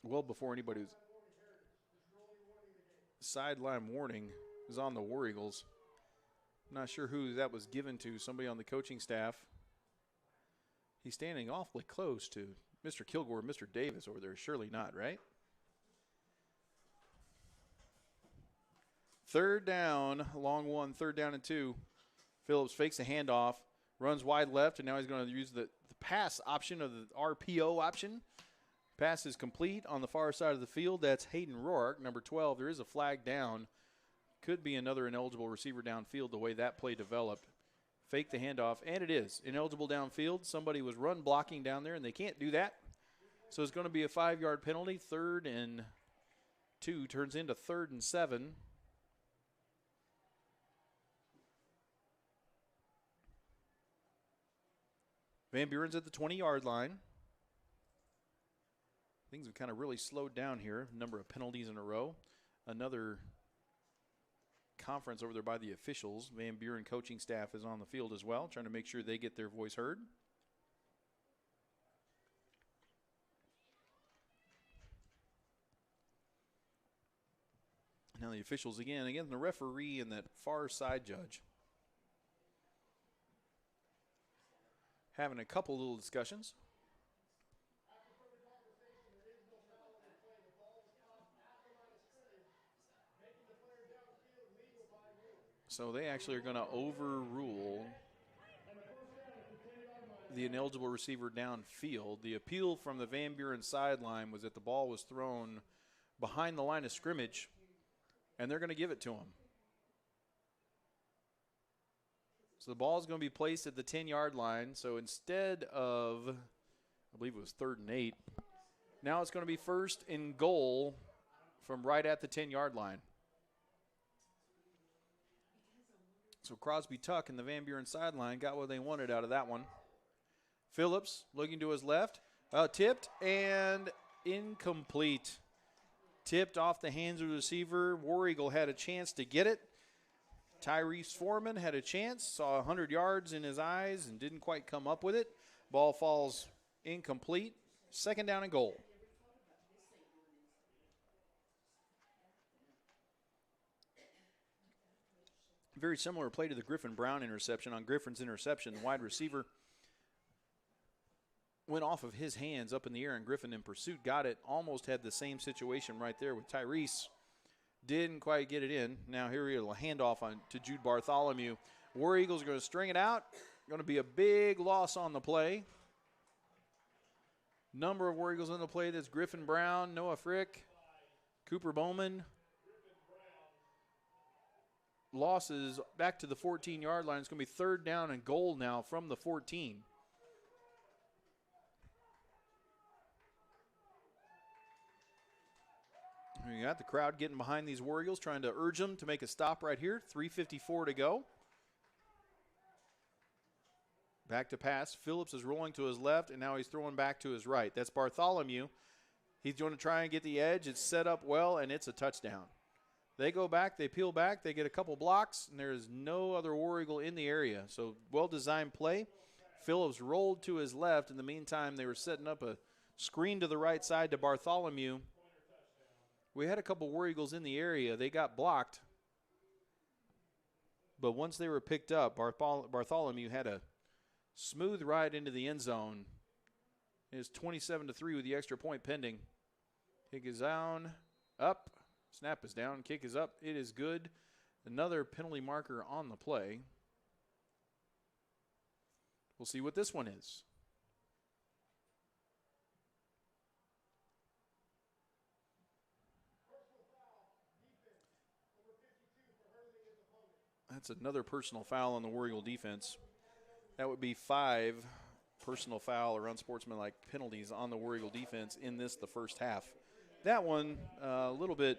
Speaker 1: Well before anybody was sideline warning is on the War Eagles. Not sure who that was given to, somebody on the coaching staff. He's standing awfully close to Mr. Kilgore, Mr. Davis over there. Surely not, right? 3rd down, long one, 3rd down and 2. Phillips fakes a handoff, runs wide left, and now he's going to use the pass option of the RPO option. Pass is complete on the far side of the field. That's Hayden Rourke, number 12. There is a flag down. Could be another ineligible receiver downfield the way that play developed. Fake the handoff, and it is. Ineligible downfield. Somebody was run blocking down there, and they can't do that. So it's going to be a 5-yard penalty. 3rd and 2 turns into 3rd and 7. Van Buren's at the 20-yard line. Things have kind of really slowed down here. Number of penalties in a row. Another conference over there by the officials. Van Buren coaching staff is on the field as well, trying to make sure they get their voice heard. Now the officials again, the referee and that far side judge having a couple little discussions. So they actually are going to overrule the ineligible receiver downfield. The appeal from the Van Buren sideline was that the ball was thrown behind the line of scrimmage, and they're going to give it to him. So the ball is going to be placed at the 10-yard line. So instead of, I believe it was 3rd and 8, now it's going to be 1st and goal from right at the 10-yard line. So Crosby Tuck and the Van Buren sideline got what they wanted out of that one. Phillips looking to his left. Tipped and incomplete. Tipped off the hands of the receiver. War Eagle had a chance to get it. Tyrese Foreman had a chance, saw 100 yards in his eyes and didn't quite come up with it. Ball falls incomplete. 2nd down and goal. Very similar play to the Griffin Brown interception. On Griffin's interception, the wide receiver went off of his hands up in the air, and Griffin in pursuit got it. Almost had the same situation right there with Tyrese. Didn't quite get it in. Now here we'll hand off to Jude Bartholomew. War Eagles are going to string it out. Going to be a big loss on the play. Number of War Eagles on the play. That's Griffin Brown, Noah Frick, Cooper Bowman. Losses back to the 14-yard line. It's going to be 3rd down and goal now from the 14. We got the crowd getting behind these War Eagles, trying to urge them to make a stop right here. 3:54 to go. Back to pass. Phillips is rolling to his left, and now he's throwing back to his right. That's Bartholomew. He's going to try and get the edge. It's set up well, and it's a touchdown. They go back, they peel back, they get a couple blocks, and there is no other War Eagle in the area. So well-designed play. Phillips rolled to his left. In the meantime, they were setting up a screen to the right side to Bartholomew. We had a couple War Eagles in the area. They got blocked. But once they were picked up, Bartholomew had a smooth ride into the end zone. It is 27-3 with the extra point pending. Kick is down, up. Snap is down, kick is up. It is good. Another penalty marker on the play. We'll see what this one is. That's another personal foul on the War Eagle defense. That would be 5 personal foul or unsportsmanlike penalties on the War Eagle defense in the first half. That one, a little bit.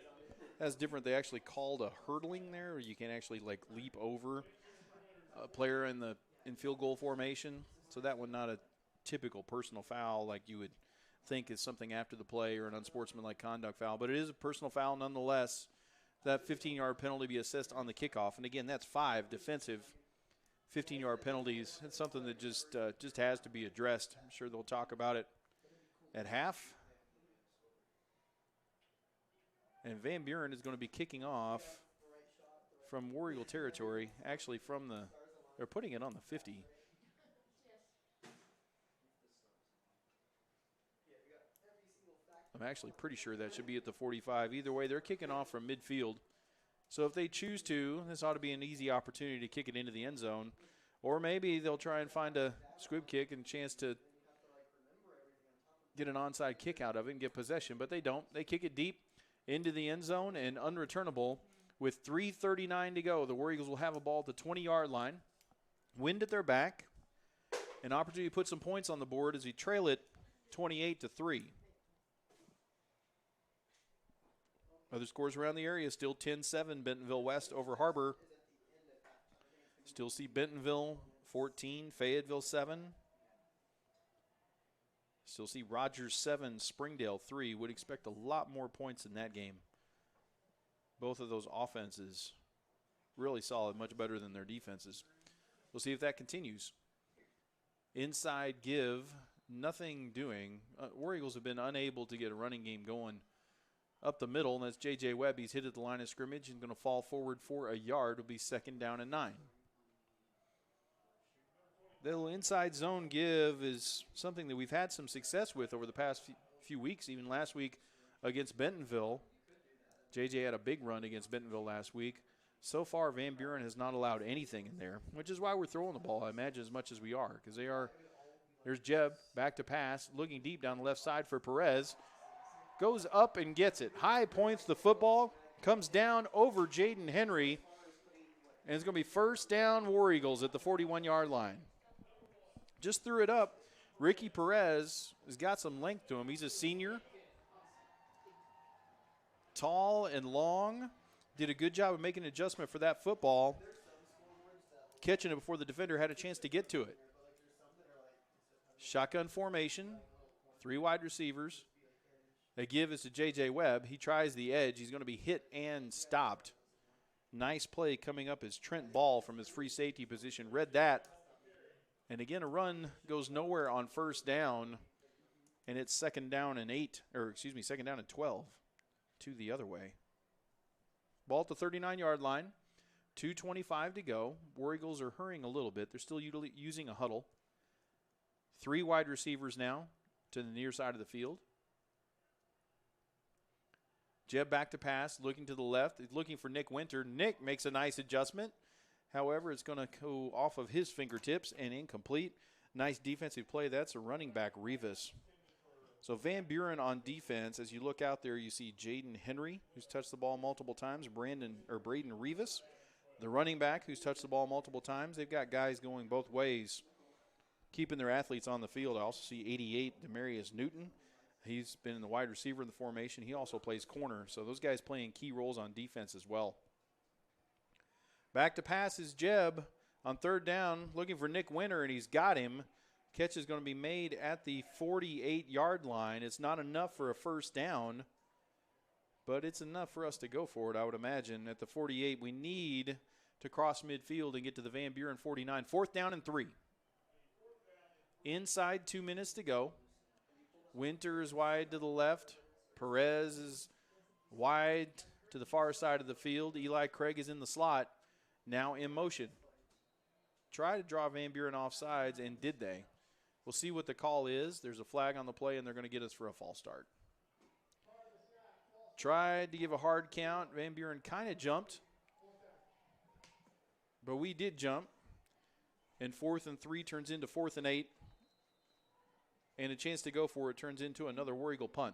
Speaker 1: That's different. They actually called a hurdling there, where you can actually like leap over a player in field goal formation. So that one not a typical personal foul like you would think is something after the play or an unsportsmanlike conduct foul, but it is a personal foul nonetheless. That 15-yard penalty be assessed on the kickoff, and again, that's 5 defensive 15-yard penalties. It's something that just has to be addressed. I'm sure they'll talk about it at half. And Van Buren is going to be kicking off from War Eagle territory. Actually, they're putting it on the 50. I'm actually pretty sure that should be at the 45. Either way, they're kicking off from midfield. So if they choose to, this ought to be an easy opportunity to kick it into the end zone. Or maybe they'll try and find a squib kick and a chance to get an onside kick out of it and get possession. But they don't. They kick it deep into the end zone and unreturnable with 3:39 to go. The War Eagles will have a ball at the 20-yard line. Wind at their back. An opportunity to put some points on the board as we trail it 28-3. Other scores around the area, still 10-7 Bentonville West over Harbor. Still see Bentonville 14, Fayetteville 7. Still see Rogers 7, Springdale 3. Would expect a lot more points in that game. Both of those offenses really solid, much better than their defenses. We'll see if that continues. Inside give, nothing doing. War Eagles have been unable to get a running game going up the middle, and that's J.J. Webb. He's hit at the line of scrimmage and going to fall forward for a yard. It'll be 2nd down and 9. The little inside zone give is something that we've had some success with over the past few weeks, even last week against Bentonville. J.J. had a big run against Bentonville last week. So far, Van Buren has not allowed anything in there, which is why we're throwing the ball, I imagine, as much as we are, because they are. There's Jeb, back to pass, looking deep down the left side for Perez. Goes up and gets it. High points the football, comes down over Jaden Henry, and it's going to be 1st down War Eagles at the 41-yard line. Just threw it up. Ricky Perez has got some length to him. He's a senior. Tall and long. Did a good job of making an adjustment for that football. Catching it before the defender had a chance to get to it. Shotgun formation. 3 wide receivers. A give is to J.J. Webb. He tries the edge. He's going to be hit and stopped. Nice play coming up is Trent Ball from his free safety position. Read that. And again, a run goes nowhere on 1st down, and it's 2nd down and 2nd down and 12 to the other way. Ball at the 39-yard line, 2:25 to go. War Eagles are hurrying a little bit. They're still using a huddle. 3 wide receivers now to the near side of the field. Jeb back to pass, looking to the left. He's looking for Nick Winter. Nick makes a nice adjustment. However, it's going to go off of his fingertips and incomplete. Nice defensive play. That's a running back, Rivas. So Van Buren on defense. As you look out there, you see Jaden Henry, who's touched the ball multiple times. Braden Rivas, the running back, who's touched the ball multiple times. They've got guys going both ways, keeping their athletes on the field. I also see 88, Demarius Newton. He's been in the wide receiver in the formation. He also plays corner. So those guys playing key roles on defense as well. Back to pass is Jeb on 3rd down, looking for Nick Winter, and he's got him. Catch is going to be made at the 48-yard line. It's not enough for a 1st down, but it's enough for us to go for it, I would imagine. At the 48, we need to cross midfield and get to the Van Buren 49. 4th down and 3. Inside 2 minutes to go. Winter is wide to the left. Perez is wide to the far side of the field. Eli Craig is in the slot, now in motion. Try to draw Van Buren off sides, and did they? We'll see what the call is. There's a flag on the play, and they're going to get us for a false start. Tried to give a hard count. Van Buren kind of jumped, but we did jump. And 4th and 3 turns into 4th and 8. And a chance to go for it turns into another War Eagle punt.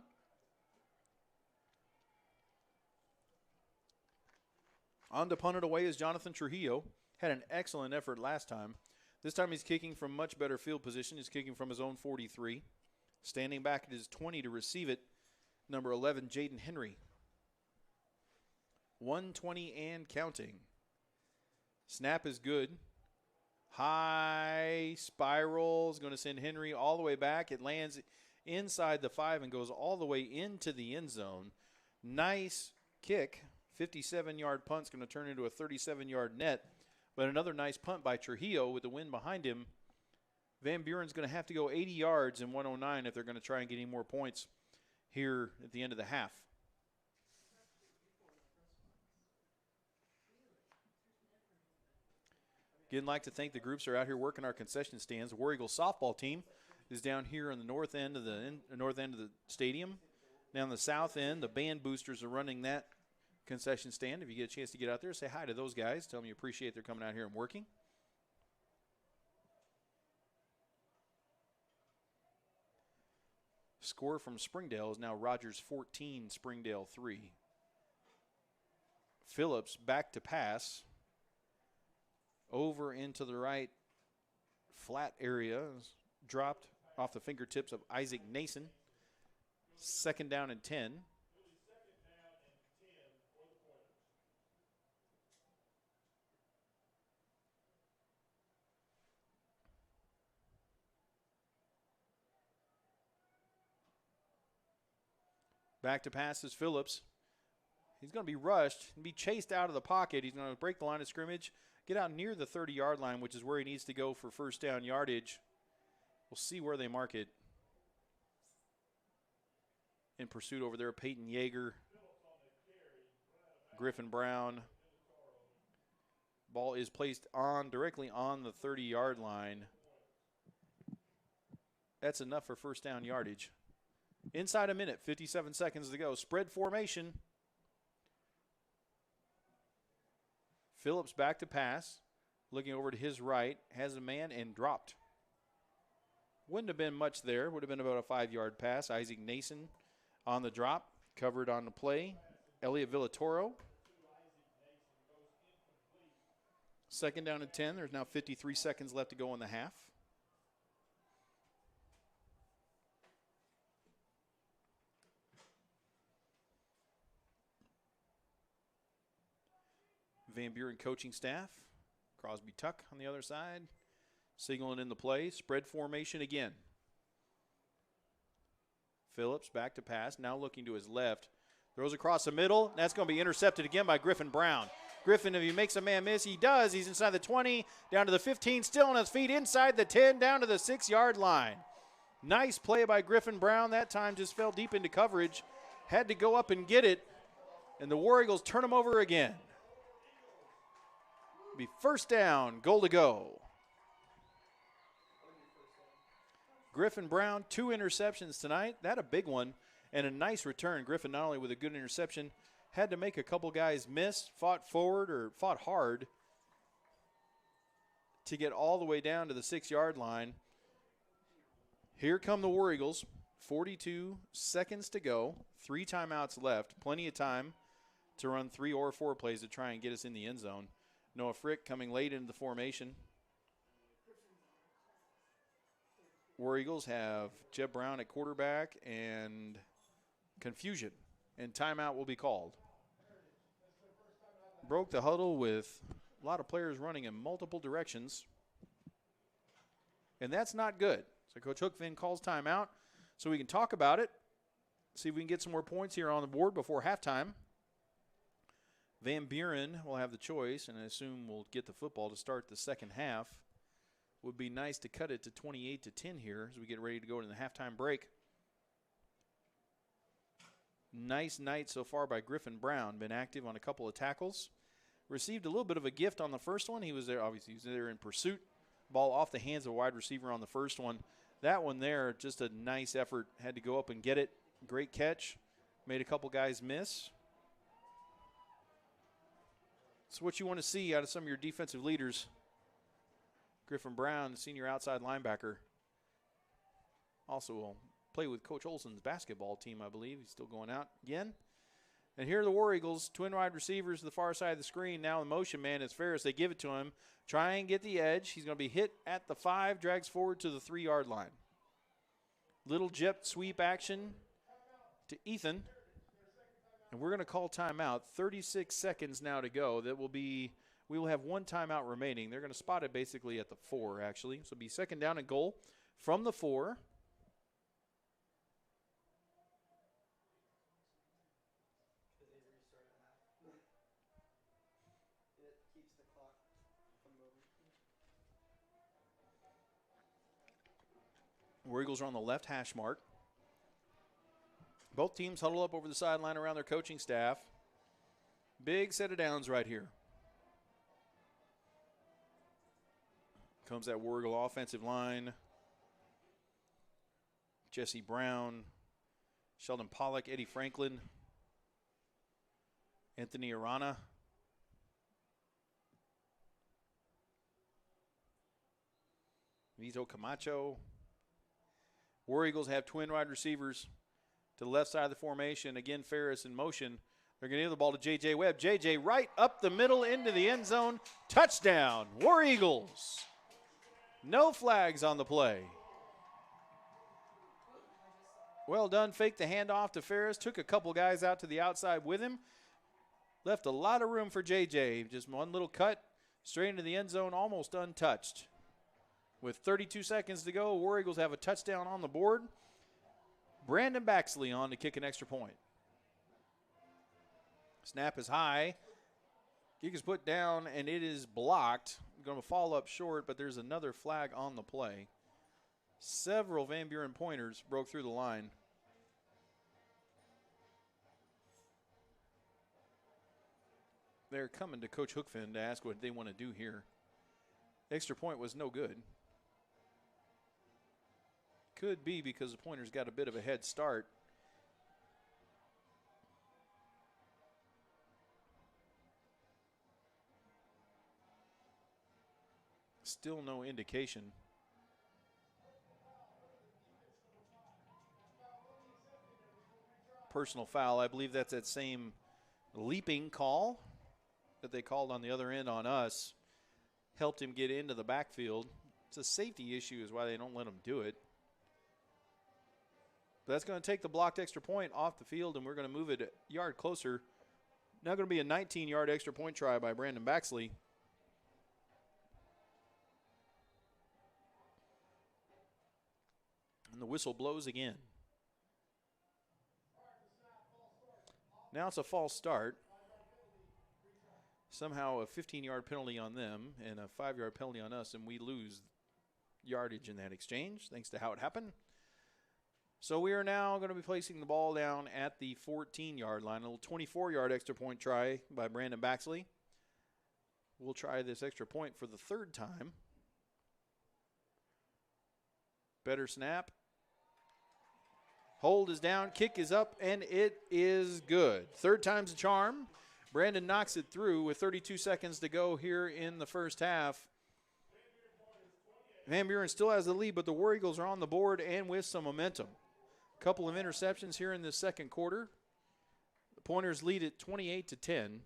Speaker 1: On to punt it away is Jonathan Trujillo. Had an excellent effort last time. This time he's kicking from much better field position. He's kicking from his own 43. Standing back at his 20 to receive it, number 11, Jaden Henry. 120 and counting. Snap is good. High spiral is going to send Henry all the way back. It lands inside the 5 and goes all the way into the end zone. Nice kick. 57-yard punt's going to turn into a 37-yard net. But another nice punt by Trujillo with the wind behind him. Van Buren's going to have to go 80 yards in 109 if they're going to try and get any more points here at the end of the half. Again, like to thank the groups that are out here working our concession stands. The War Eagles softball team is down here on the north end of the stadium. Down the south end, the band boosters are running that concession stand. If you get a chance to get out there, say hi to those guys. Tell them you appreciate their coming out here and working. Score from Springdale is now Rogers 14, Springdale 3. Phillips back to pass. Over into the right flat area. Dropped off the fingertips of Isaac Nason. 2nd down and 10. Back to pass is Phillips. He's going to be rushed and be chased out of the pocket. He's going to break the line of scrimmage, get out near the 30-yard line, which is where he needs to go for first down yardage. We'll see where they mark it. In pursuit over there, Peyton Yeager, Griffin Brown. Ball is placed directly on the 30-yard line. That's enough for first down yardage. Inside a minute, 57 seconds to go. Spread formation. Phillips back to pass. Looking over to his right. Has a man and dropped. Wouldn't have been much there. Would have been about a 5-yard pass. Isaac Nason on the drop. Covered on the play. Elliot Villatoro. Second down and 10. There's now 53 seconds left to go in the half. Van Buren coaching staff. Crosby Tuck on the other side. Signaling in the play. Spread formation again. Phillips back to pass. Now looking to his left. Throws across the middle. That's going to be intercepted again by Griffin Brown. Griffin, if he makes a man miss, he does. He's inside the 20, down to the 15, still on his feet, inside the 10, down to the 6-yard line. Nice play by Griffin Brown. That time just fell deep into coverage. Had to go up and get it. And the War Eagles turn him over again. Be first down, goal to go. Griffin Brown, 2 interceptions tonight. That a big one and a nice return. Griffin not only with a good interception, had to make a couple guys miss, fought hard to get all the way down to the 6-yard line. Here come the War Eagles. 42 seconds to go. 3 timeouts left. Plenty of time to run 3 or 4 plays to try and get us in the end zone. Noah Frick coming late into the formation. War Eagles have Jeb Brown at quarterback and confusion, and timeout will be called. Broke the huddle with a lot of players running in multiple directions, and that's not good. So Coach Hookvin calls timeout so we can talk about it, see if we can get some more points here on the board before halftime. Van Buren will have the choice, and I assume we'll get the football to start the second half. Would be nice to cut it to 28-10 here as we get ready to go into the halftime break. Nice night so far by Griffin Brown. Been active on a couple of tackles. Received a little bit of a gift on the first one. He was there, obviously, he was there in pursuit. Ball off the hands of a wide receiver on the first one. That one there, just a nice effort. Had to go up and get it. Great catch. Made a couple guys miss. It's what you want to see out of some of your defensive leaders. Griffin Brown, the senior outside linebacker. Also will play with Coach Olson's basketball team, I believe. He's still going out again. And here are the War Eagles, twin wide receivers to the far side of the screen. Now the motion man is Ferris. They give it to him. Try and get the edge. He's going to be hit at the 5, drags forward to the 3-yard line. Little jet sweep action to Ethan. And we're going to call timeout. 36 seconds now to go. We will have 1 timeout remaining. They're going to spot it basically at the 4, actually. So it'll be second down and goal from the 4. War Eagles are on the left hash mark. Both teams huddle up over the sideline around their coaching staff. Big set of downs right here. Comes that War Eagle offensive line. Jesse Brown, Sheldon Pollock, Eddie Franklin, Anthony Arana. Vito Camacho. War Eagles have twin wide receivers to the left side of the formation. Again, Ferris in motion. They're going to give the ball to J.J. Webb. J.J. right up the middle into the end zone. Touchdown, War Eagles. No flags on the play. Well done. Faked the handoff to Ferris. Took a couple guys out to the outside with him. Left a lot of room for J.J. Just one little cut straight into the end zone, almost untouched. With 32 seconds to go, War Eagles have a touchdown on the board. Brandon Baxley on to kick an extra point. Snap is high. Kick is put down, and it is blocked. Going to fall up short, but there's another flag on the play. Several Van Buren pointers broke through the line. They're coming to Coach Hookfin to ask what they want to do here. Extra point was no good. Could be because the Pointers got a bit of a head start. Still no indication. Personal foul. I believe that's that same leaping call that they called on the other end on us. Helped him get into the backfield. It's a safety issue is why they don't let him do it. But that's going to take the blocked extra point off the field, and we're going to move it a yard closer. Now going to be a 19-yard extra point try by Brandon Baxley. And the whistle blows again. Now it's a false start. Somehow a 15-yard penalty on them and a 5-yard penalty on us, and we lose yardage in that exchange, thanks to how it happened. So we are now going to be placing the ball down at the 14-yard line. A little 24-yard extra point try by Brandon Baxley. We'll try this extra point for the third time. Better snap. Hold is down, kick is up, and it is good. Third time's a charm. Brandon knocks it through with 32 seconds to go here in the first half. Van Buren still has the lead, but the War Eagles are on the board and with some momentum. A couple of interceptions here in the second quarter. The Pointers lead at 28-10.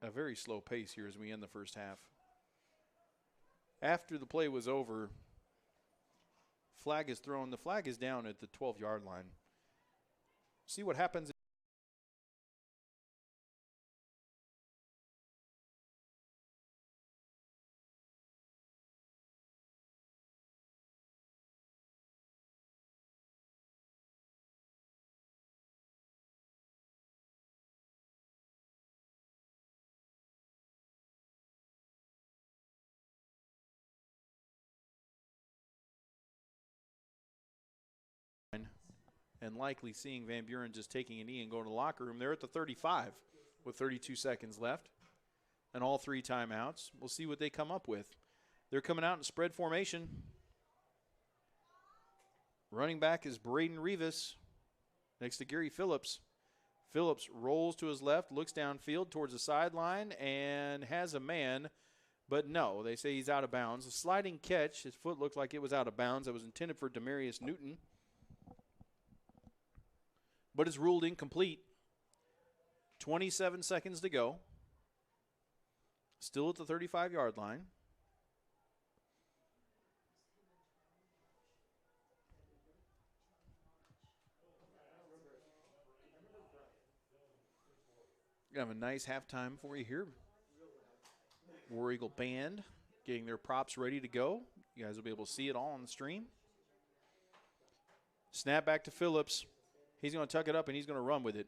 Speaker 1: A very slow pace here as we end the first half. After the play was over, flag is thrown. The flag is down at the 12-yard line. See what happens. And likely seeing Van Buren just taking a knee and going to the locker room. They're at the 35 with 32 seconds left and all three timeouts. We'll see what they come up with. They're coming out in spread formation. Running back is Braden Rivas next to Gary Phillips. Phillips rolls to his left, looks downfield towards the sideline, and has a man. But no, they say he's out of bounds. A sliding catch. His foot looked like it was out of bounds. That was intended for Demarius Newton, but is ruled incomplete. 27 seconds to go. Still at the 35-yard line. Gonna have a nice halftime for you here. War Eagle Band getting their props ready to go. You guys will be able to see it all on the stream. Snap back to Phillips. He's going to tuck it up, and he's going to run with it.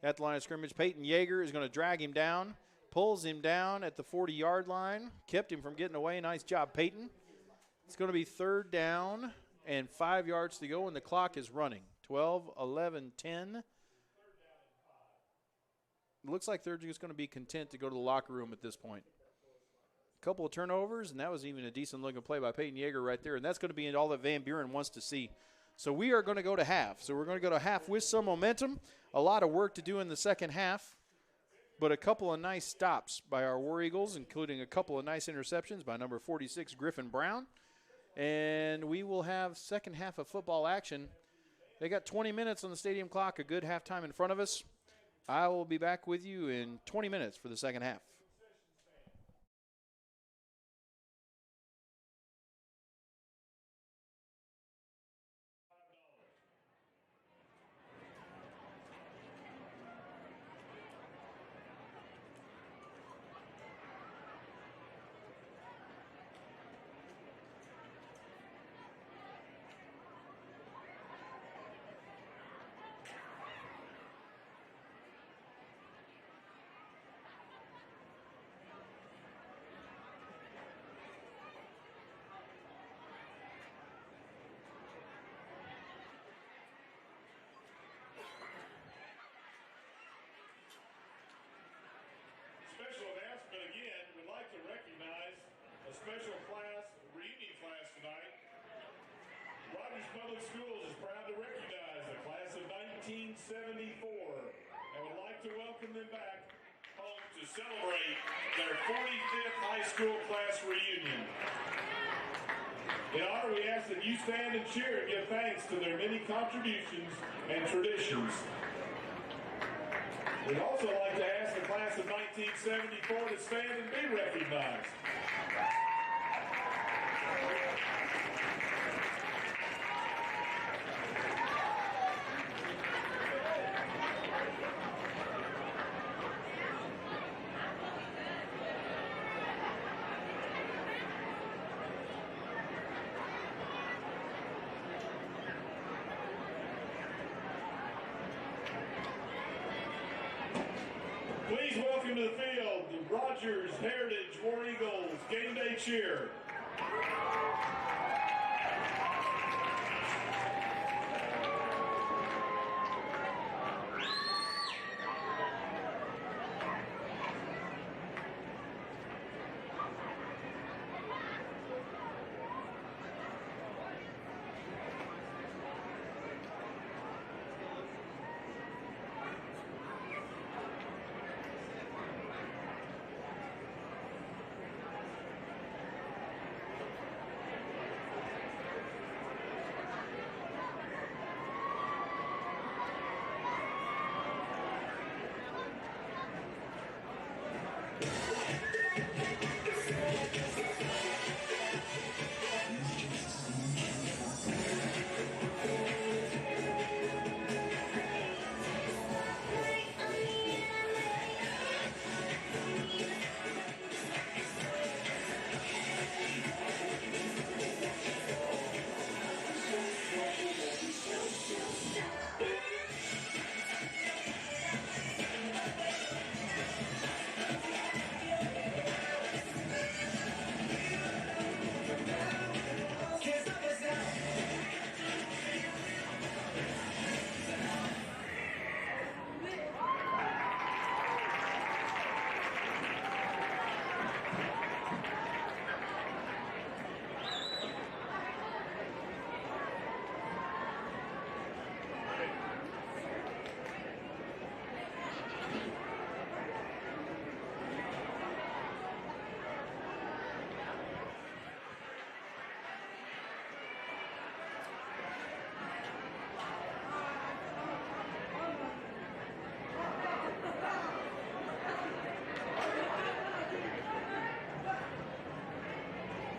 Speaker 1: At the line of scrimmage, Peyton Yeager is going to drag him down, pulls him down at the 40-yard line, kept him from getting away. Nice job, Peyton. It's going to be third down and 5 yards to go, and the clock is running. 12, 11, 10. It looks like they're just going to be content to go to the locker room at this point. A couple of turnovers, and that was even a decent-looking play by Peyton Yeager right there, and that's going to be all that Van Buren wants to see. So we are going to go to half. So we're going to go to half with some momentum. A lot of work to do in the second half, but a couple of nice stops by our War Eagles, including a couple of nice interceptions by number 46, Griffin Brown. And we will have second half of football action. They got 20 minutes on the stadium clock, a good halftime in front of us. I will be back with you in 20 minutes for the second half.
Speaker 5: Special announcement again. We'd like to recognize a special class, reunion class tonight. Rogers Public Schools is proud to recognize the class of 1974 and would like to welcome them back home to celebrate their 45th high school class reunion. In honor, we ask that you stand and cheer and give thanks to their many contributions and traditions. We'd also like to ask the class of 1974 to stand and be recognized. Please welcome to the field the Rogers Heritage War Eagles game day cheer.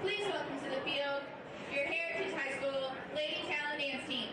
Speaker 6: Please welcome to the field your Heritage High School Lady Talent Dance Team.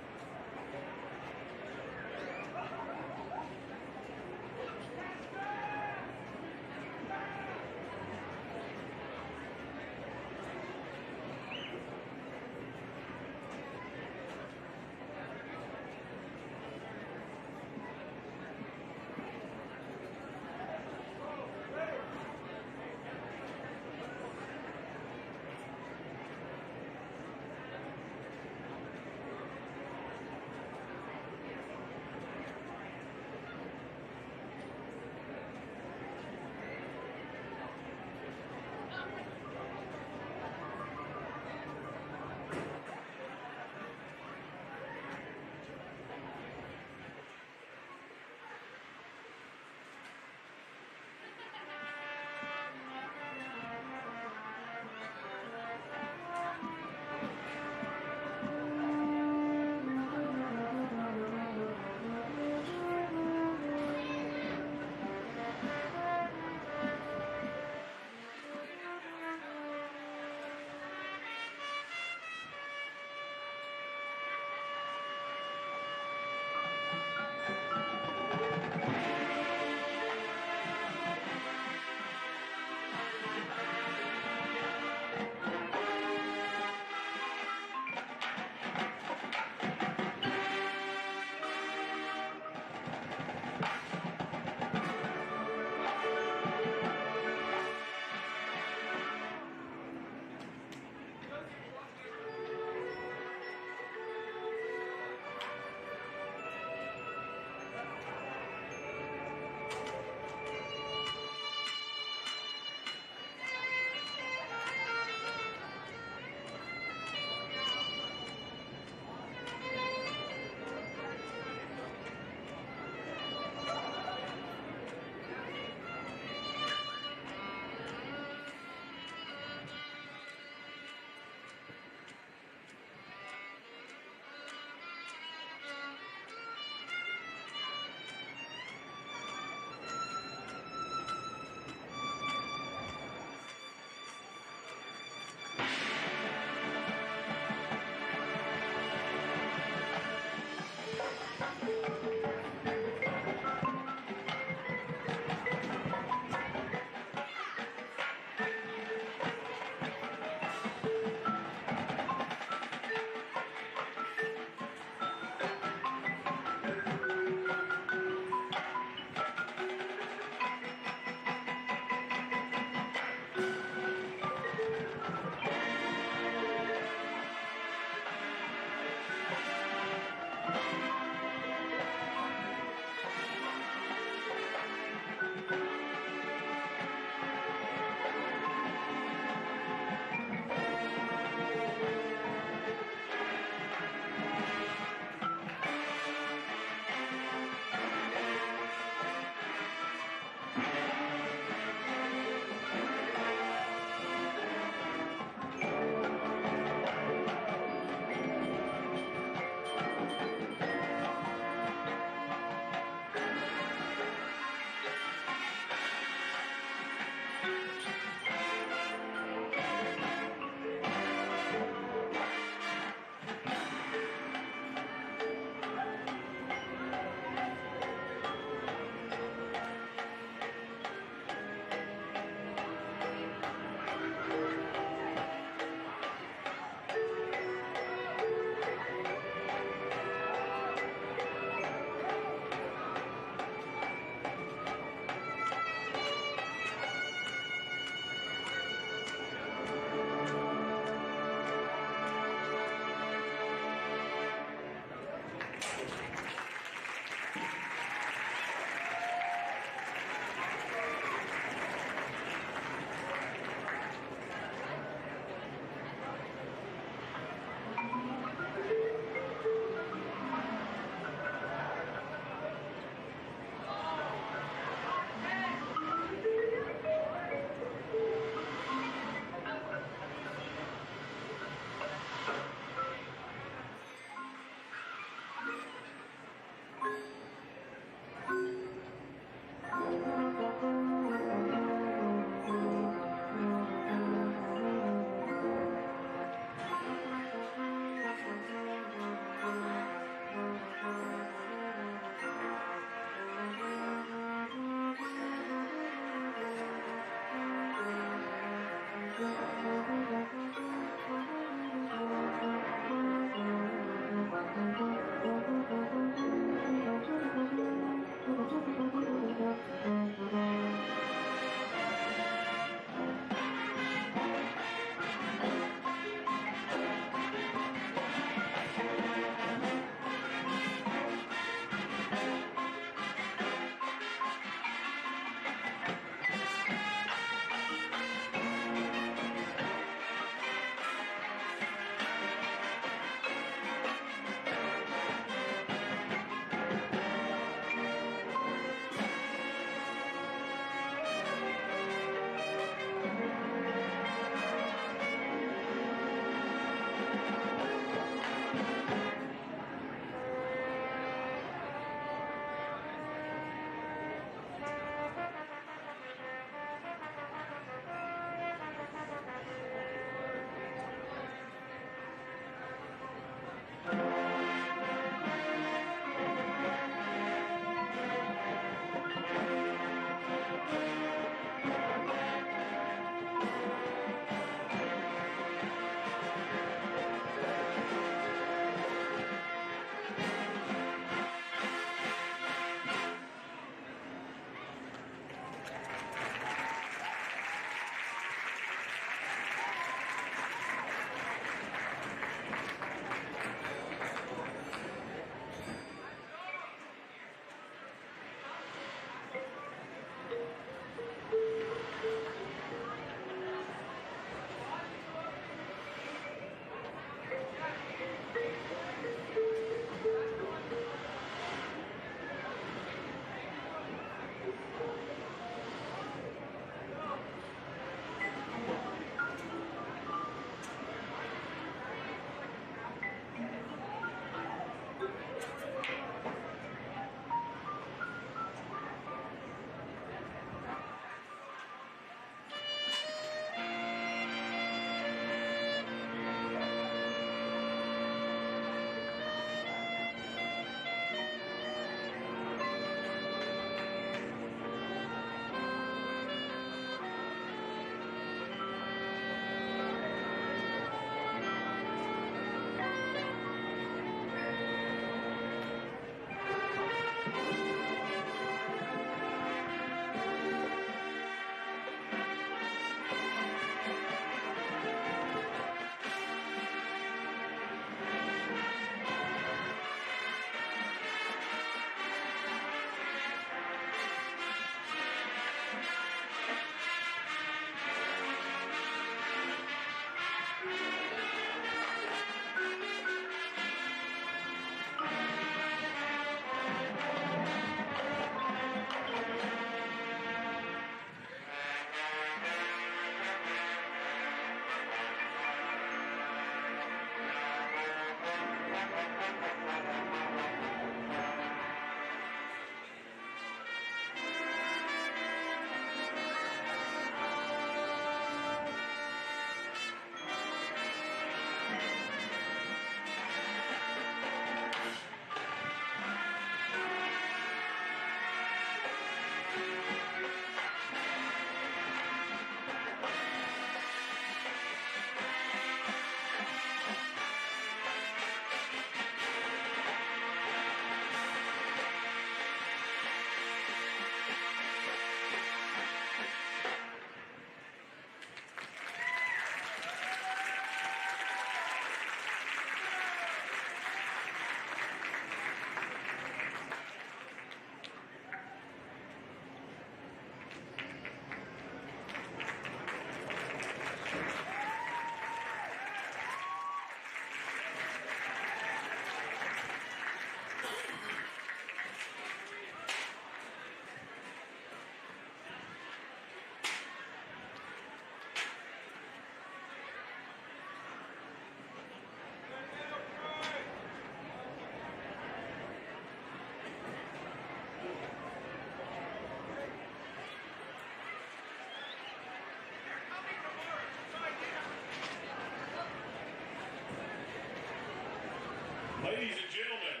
Speaker 5: Ladies and gentlemen,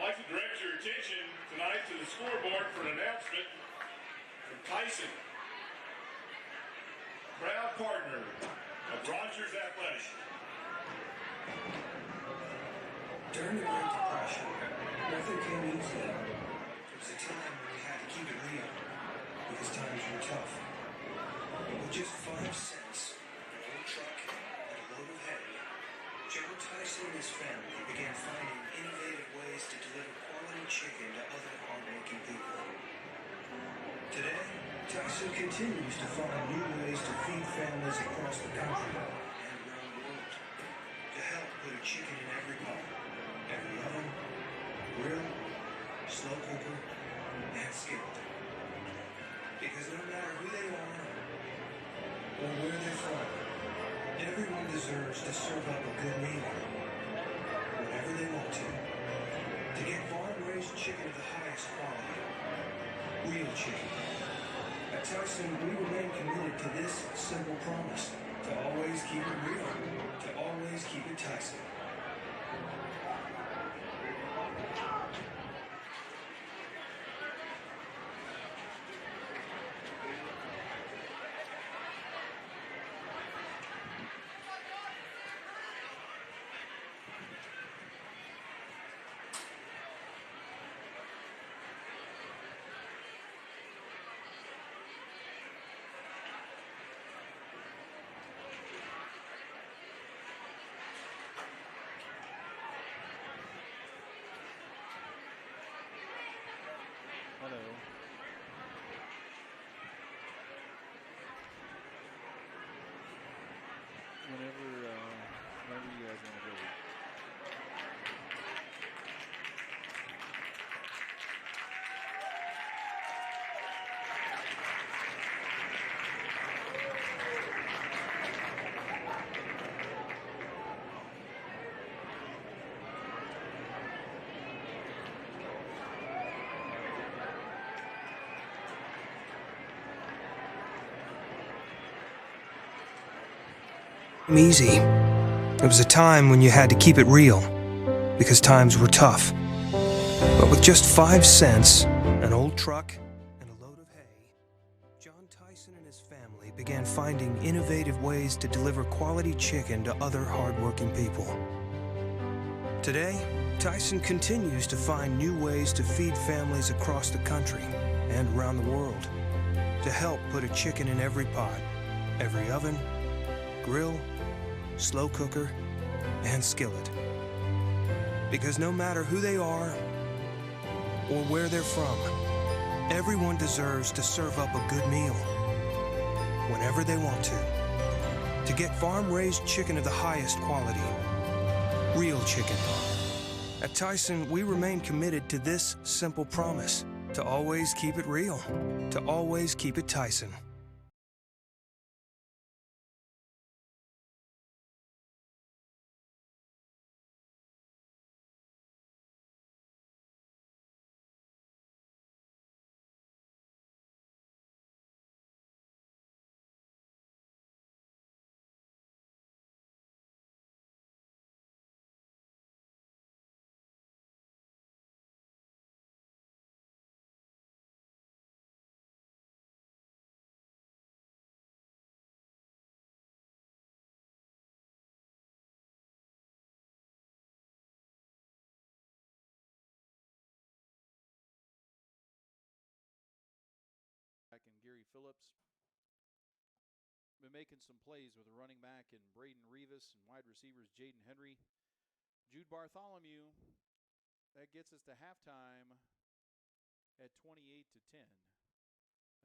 Speaker 5: I'd like to direct your attention tonight to the scoreboard for an announcement from Tyson, proud partner of Rogers Athletic.
Speaker 7: During the Great Depression, nothing came easy. It was a time when we had to keep it real because times were tough. With just 5 cents, an old truck, and a load of hay, John Tyson and his family began finding innovative ways to deliver quality chicken to other hardworking people. Today, Tyson continues to find new ways to feed families across the country and around the world to help put a chicken in every pot, every oven, grill, slow cooker, and skillet. Because no matter who they are or where they're from, everyone deserves to serve up a good meal whenever they want to. To get farm-raised chicken of the highest quality, real chicken. At Tyson, we remain committed to this simple promise: to always keep it real, to always keep it Tyson.
Speaker 1: Hello. Whenever you guys want to go.
Speaker 7: Easy. It was a time when you had to keep it real because times were tough. But with just 5 cents, an old truck, and a load of hay, John Tyson and his family began finding innovative ways to deliver quality chicken to other hardworking people. Today, Tyson continues to find new ways to feed families across the country and around the world to help put a chicken in every pot, every oven, grill, slow cooker, and skillet. Because no matter who they are or where they're from, everyone deserves to serve up a good meal whenever they want to. To get farm-raised chicken of the highest quality, real chicken. At Tyson, we remain committed to this simple promise: to always keep it real, to always keep it Tyson.
Speaker 1: And Gary Phillips been making some plays with a running back in Braden Rivas and wide receivers Jaden Henry, Jude Bartholomew. That gets us to halftime at 28-10.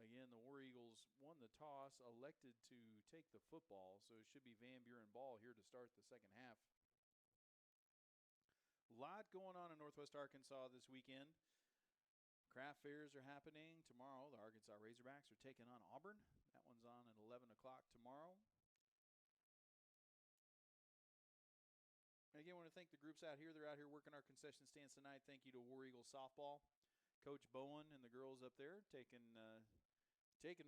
Speaker 1: Again, the War Eagles won the toss, elected to take the football, so it should be Van Buren ball here to start the second half. A lot going on in Northwest Arkansas this weekend. Craft fairs are happening tomorrow. The Arkansas Razorbacks are taking on Auburn. That one's on at 11 o'clock tomorrow. Again, I want to thank the groups out here. They're out here working our concession stands tonight. Thank you to War Eagles softball. Coach Bowen and the girls up there taking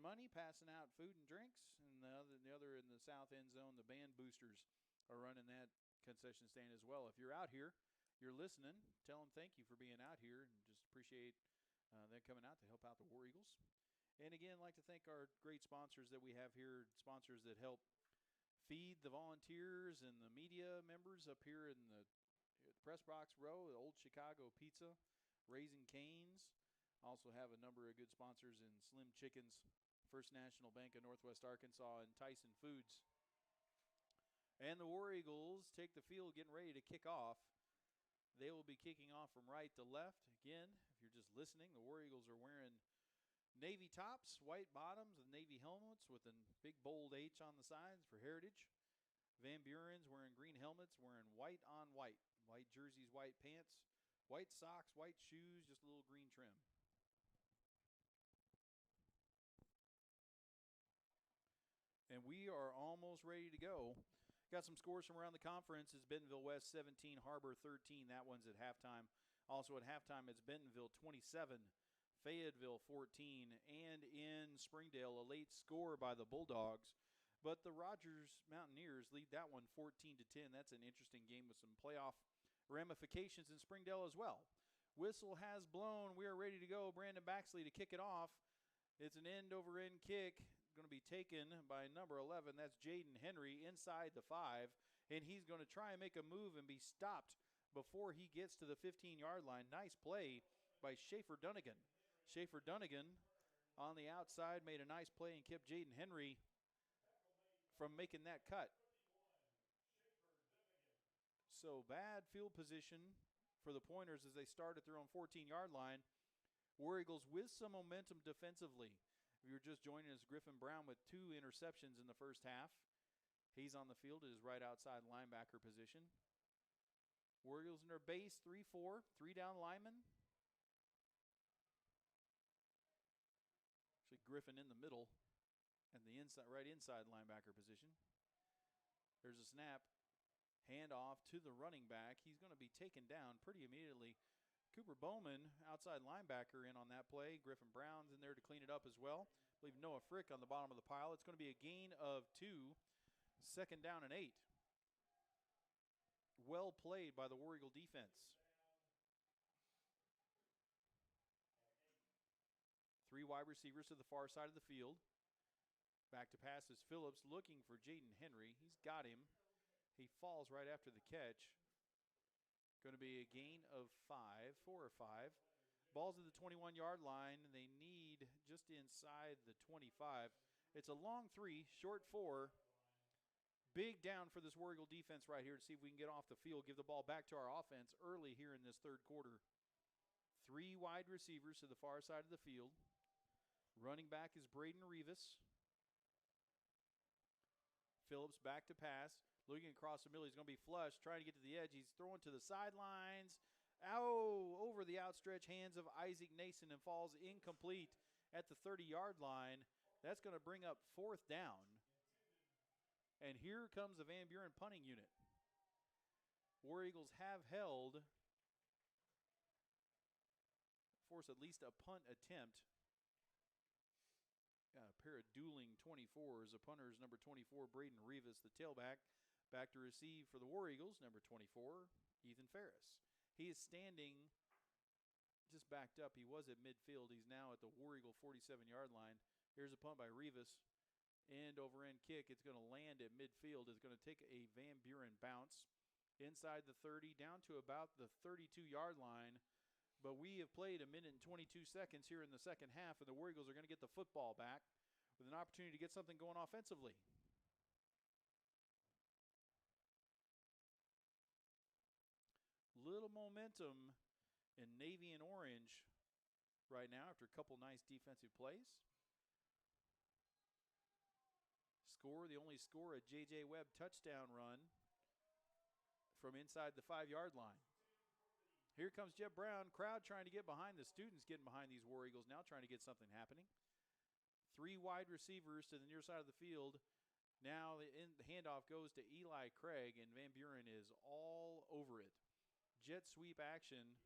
Speaker 1: money, passing out food and drinks. And the other in the south end zone, the band boosters are running that concession stand as well. If you're out here, you're listening, tell them thank you for being out here and just appreciate them coming out to help out the War Eagles. And again, I'd like to thank our great sponsors that we have here, sponsors that help feed the volunteers and the media members up here in the press box row, the Old Chicago Pizza, Raising Cane's. Also have a number of good sponsors in Slim Chickens, First National Bank of Northwest Arkansas, and Tyson Foods. And the War Eagles take the field getting ready to kick off. They will be kicking off from right to left. Again, if you're just listening, the War Eagles are wearing navy tops, white bottoms, and navy helmets with a big bold H on the sides for heritage. Van Buren's wearing green helmets, wearing white on white. White jerseys, white pants, white socks, white shoes, just a little green trim. And we are almost ready to go. Got some scores from around the conference. It's Bentonville West 17, Harbor 13. That one's at halftime. Also at halftime, it's Bentonville 27, Fayetteville 14. And in Springdale, a late score by the Bulldogs. But the Rogers Mountaineers lead that one 14-10. That's an interesting game with some playoff ramifications in Springdale as well. Whistle has blown. We are ready to go. Brandon Baxley to kick it off. It's an end-over-end kick. Going to be taken by number 11. That's Jaden Henry inside the 5. And he's going to try and make a move and be stopped before he gets to the 15-yard line. Nice play by Schaefer Dunnigan. Schaefer Dunnigan on the outside made a nice play and kept Jaden Henry from making that cut. So bad field position for the Pointers as they start at their own 14-yard line. War Eagles with some momentum defensively. If you're just joining us, Griffin Brown with 2 interceptions in the first half. He's on the field at his right outside linebacker position. War Eagles in their base, 3-4, 3 down linemen. Actually, Griffin in the middle and the inside, right inside linebacker position. There's a snap. Handoff to the running back. He's going to be taken down pretty immediately. Cooper Bowman, outside linebacker, in on that play. Griffin Brown's in there to clean it up as well. I believe Noah Frick on the bottom of the pile. It's going to be a gain of 2, 2nd down and 8. Well played by the War Eagle defense. 3 wide receivers to the far side of the field. Back to pass is Phillips looking for Jaden Henry. He's got him. He falls right after the catch. Going to be a gain of 4 or 5. Ball's at the 21-yard line, and they need just inside the 25. It's a long 3, short 4. Big down for this War Eagle defense right here to see if we can get off the field, give the ball back to our offense early here in this third quarter. 3 wide receivers to the far side of the field. Running back is Braden Rivas. Phillips back to pass. Looking across the middle, he's going to be flushed, trying to get to the edge. He's throwing to the sidelines. Over the outstretched hands of Isaac Nason and falls incomplete at the 30-yard line. That's going to bring up 4th down. And here comes the Van Buren punting unit. War Eagles have held, force at least a punt attempt. Got a pair of dueling 24s. The punter is number 24, Braden Rivas, the tailback. Back to receive for the War Eagles, number 24, Ethan Ferris. He is standing just backed up. He was at midfield. He's now at the War Eagle 47-yard line. Here's a punt by Rivas. End over end kick. It's going to land at midfield. It's going to take a Van Buren bounce inside the 30 down to about the 32-yard line. But we have played 1 minute and 22 seconds here in the second half, and the War Eagles are going to get the football back with an opportunity to get something going offensively. Little momentum in Navy and Orange right now after a couple nice defensive plays. Score, the only score, a J.J. Webb touchdown run from inside the 5-yard line. Here comes Jeb Brown. Crowd trying to get behind the students, getting behind these War Eagles now, trying to get something happening. 3 wide receivers to the near side of the field. Now the handoff goes to Eli Craig, and Van Buren is all over it. Jet sweep action.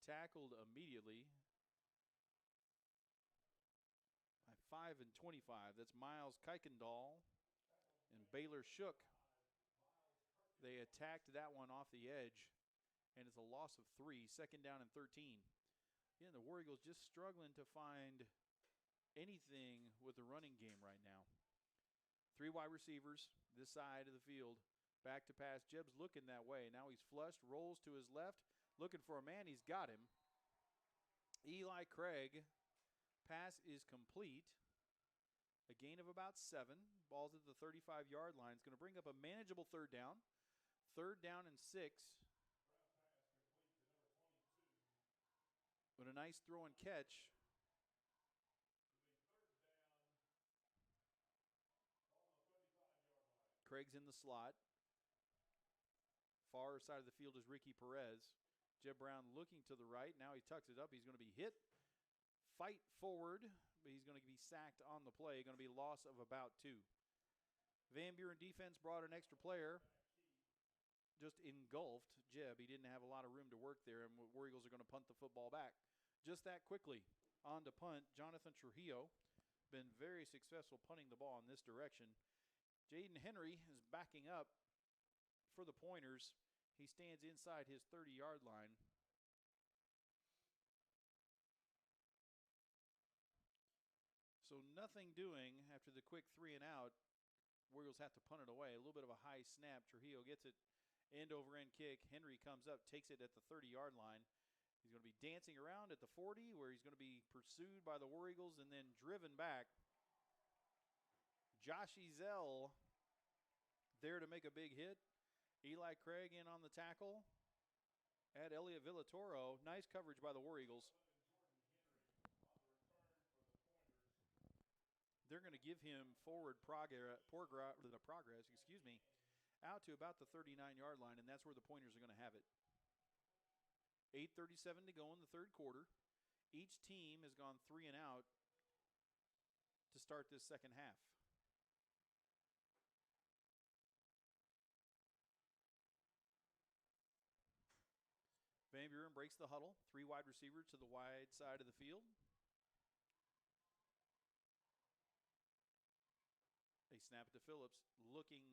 Speaker 1: Tackled immediately. At 5 and 25. That's Miles Kuykendall and Baylor Shook. They attacked that one off the edge, and it's a loss of 3, 2nd down and 13. Again, the War Eagles just struggling to find anything with the running game right now. 3 wide receivers this side of the field. Back to pass. Jeb's looking that way. Now he's flushed, rolls to his left, looking for a man. He's got him. Eli Craig. Pass is complete. A gain of about 7. Ball's at the 35-yard line. It's going to bring up a manageable 3rd down. 3rd down and 6. But a nice throw and catch. Craig's in the slot. Far side of the field is Ricky Perez. Jeb Brown looking to the right. Now he tucks it up. He's going to be hit. Fight forward, but he's going to be sacked on the play. Going to be a loss of about 2. Van Buren defense brought an extra player. Just engulfed Jeb. He didn't have a lot of room to work there, and War Eagles are going to punt the football back. Just that quickly. On to punt, Jonathan Trujillo. Been very successful punting the ball in this direction. Jaden Henry is backing up for the Pointers. He stands inside his 30-yard line. So nothing doing after the quick 3 and out. War Eagles have to punt it away. A little bit of a high snap. Trujillo gets it, end over end kick. Henry comes up, takes it at the 30-yard line. He's going to be dancing around at the 40, where he's going to be pursued by the War Eagles and then driven back. Josh Ezell there to make a big hit. Eli Craig in on the tackle. At Elliot Villatoro. Nice coverage by the War Eagles. They're going to give him forward progress, out to about the 39-yard line, and that's where the Pointers are going to have it. 8:37 to go in the 3rd quarter. Each team has gone 3 and out to start this 2nd half. Van Buren breaks the huddle. 3 wide receivers to the wide side of the field. They snap it to Phillips, looking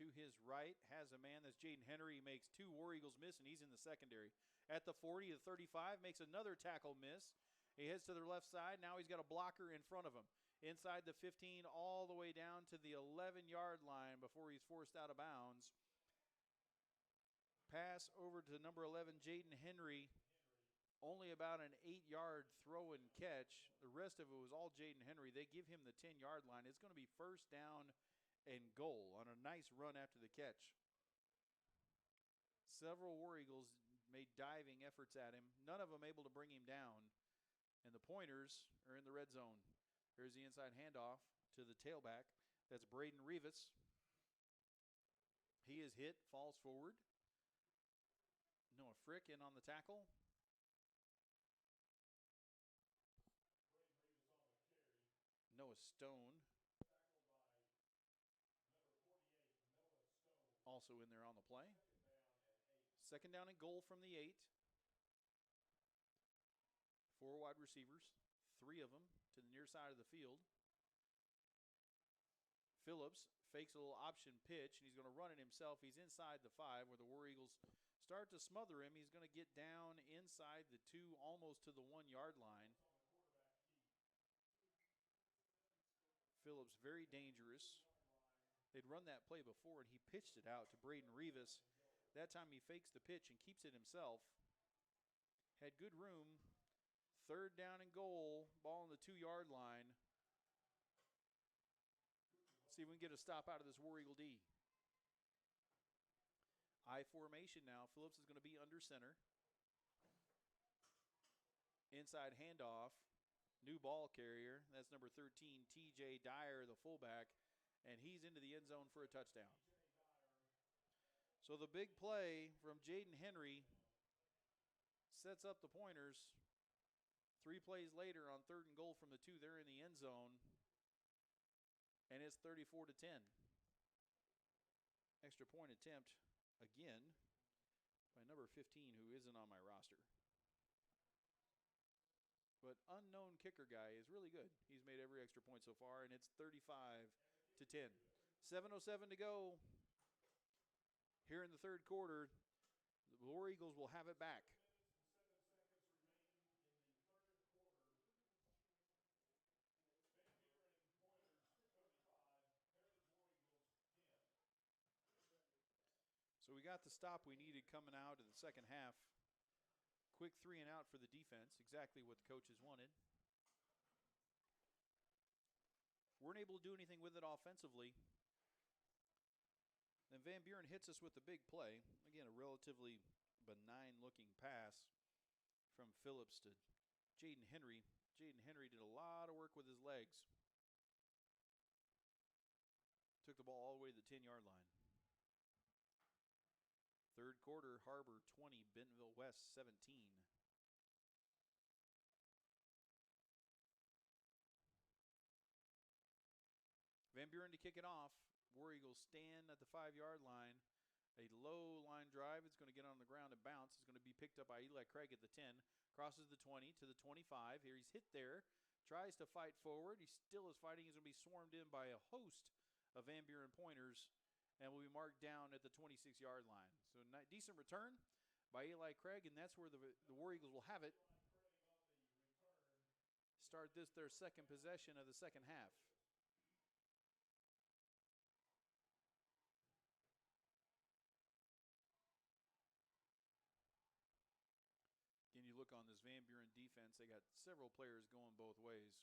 Speaker 1: to his right, has a man. That's Jaden Henry. He makes 2 War Eagles miss, and he's in the secondary. At the 40 to 35, makes another tackle miss. He heads to the left side. Now he's got a blocker in front of him. Inside the 15, all the way down to the 11-yard line before he's forced out of bounds. Pass over to number 11, Jaden Henry. Only about an 8-yard throw and catch. The rest of it was all Jaden Henry. They give him the 10-yard line. It's going to be 1st down and goal on a nice run after the catch. Several War Eagles made diving efforts at him. None of them able to bring him down. And the Pointers are in the red zone. Here's the inside handoff to the tailback. That's Braden Rivas. He is hit, falls forward. Noah Frick in on the tackle. Noah Stone. Also in there on the play. 2nd down and goal from the 8. 4 wide receivers, 3 of them to the near side of the field. Phillips fakes a little option pitch, and he's going to run it himself. He's inside the 5 where the War Eagles start to smother him. He's going to get down inside the 2, almost to the 1-yard line. Phillips very dangerous. They'd run that play before, and he pitched it out to Braden Rivas. That time he fakes the pitch and keeps it himself. Had good room. 3rd down and goal. Ball on the 2-yard line. See if we can get a stop out of this War Eagle D. I formation now. Phillips is going to be under center. Inside handoff. New ball carrier. That's number 13, TJ Dyer, the fullback. And he's into the end zone for a touchdown. So the big play from Jaden Henry sets up the Pointers. 3 plays later on 3rd and goal from the 2, they're in the end zone. And it's 34-10. Extra point attempt again by number 15, who isn't on my roster. But unknown kicker guy is really good. He's made every extra point so far, and it's 35-10. 7:07 to go. Here in the third quarter, the War Eagles will have it back.
Speaker 5: 7 seconds remaining in the third quarter. Van Buren Pointers 35, Heritage War Eagles 10.
Speaker 1: So we got the stop we needed coming out of the second half. Quick 3 and out for the defense, exactly what the coaches wanted. Weren't able to do anything with it offensively. Then Van Buren hits us with the big play. Again, a relatively benign-looking pass from Phillips to Jaden Henry. Jaden Henry did a lot of work with his legs. Took the ball all the way to the 10-yard line. Third quarter, Harbor 20, Bentonville West 17. Van Buren to kick it off. War Eagles stand at the 5-yard line. A low line drive. It's going to get on the ground and bounce. It's going to be picked up by Eli Craig at the 10. Crosses the 20 to the 25. Here he's hit there. Tries to fight forward. He still is fighting. He's going to be swarmed in by a host of Van Buren Pointers and will be marked down at the 26-yard line. So a decent return by Eli Craig, and that's where the War Eagles will have it. Start this their second possession of the second half. Again, you look on this Van Buren defense, they got several players going both ways.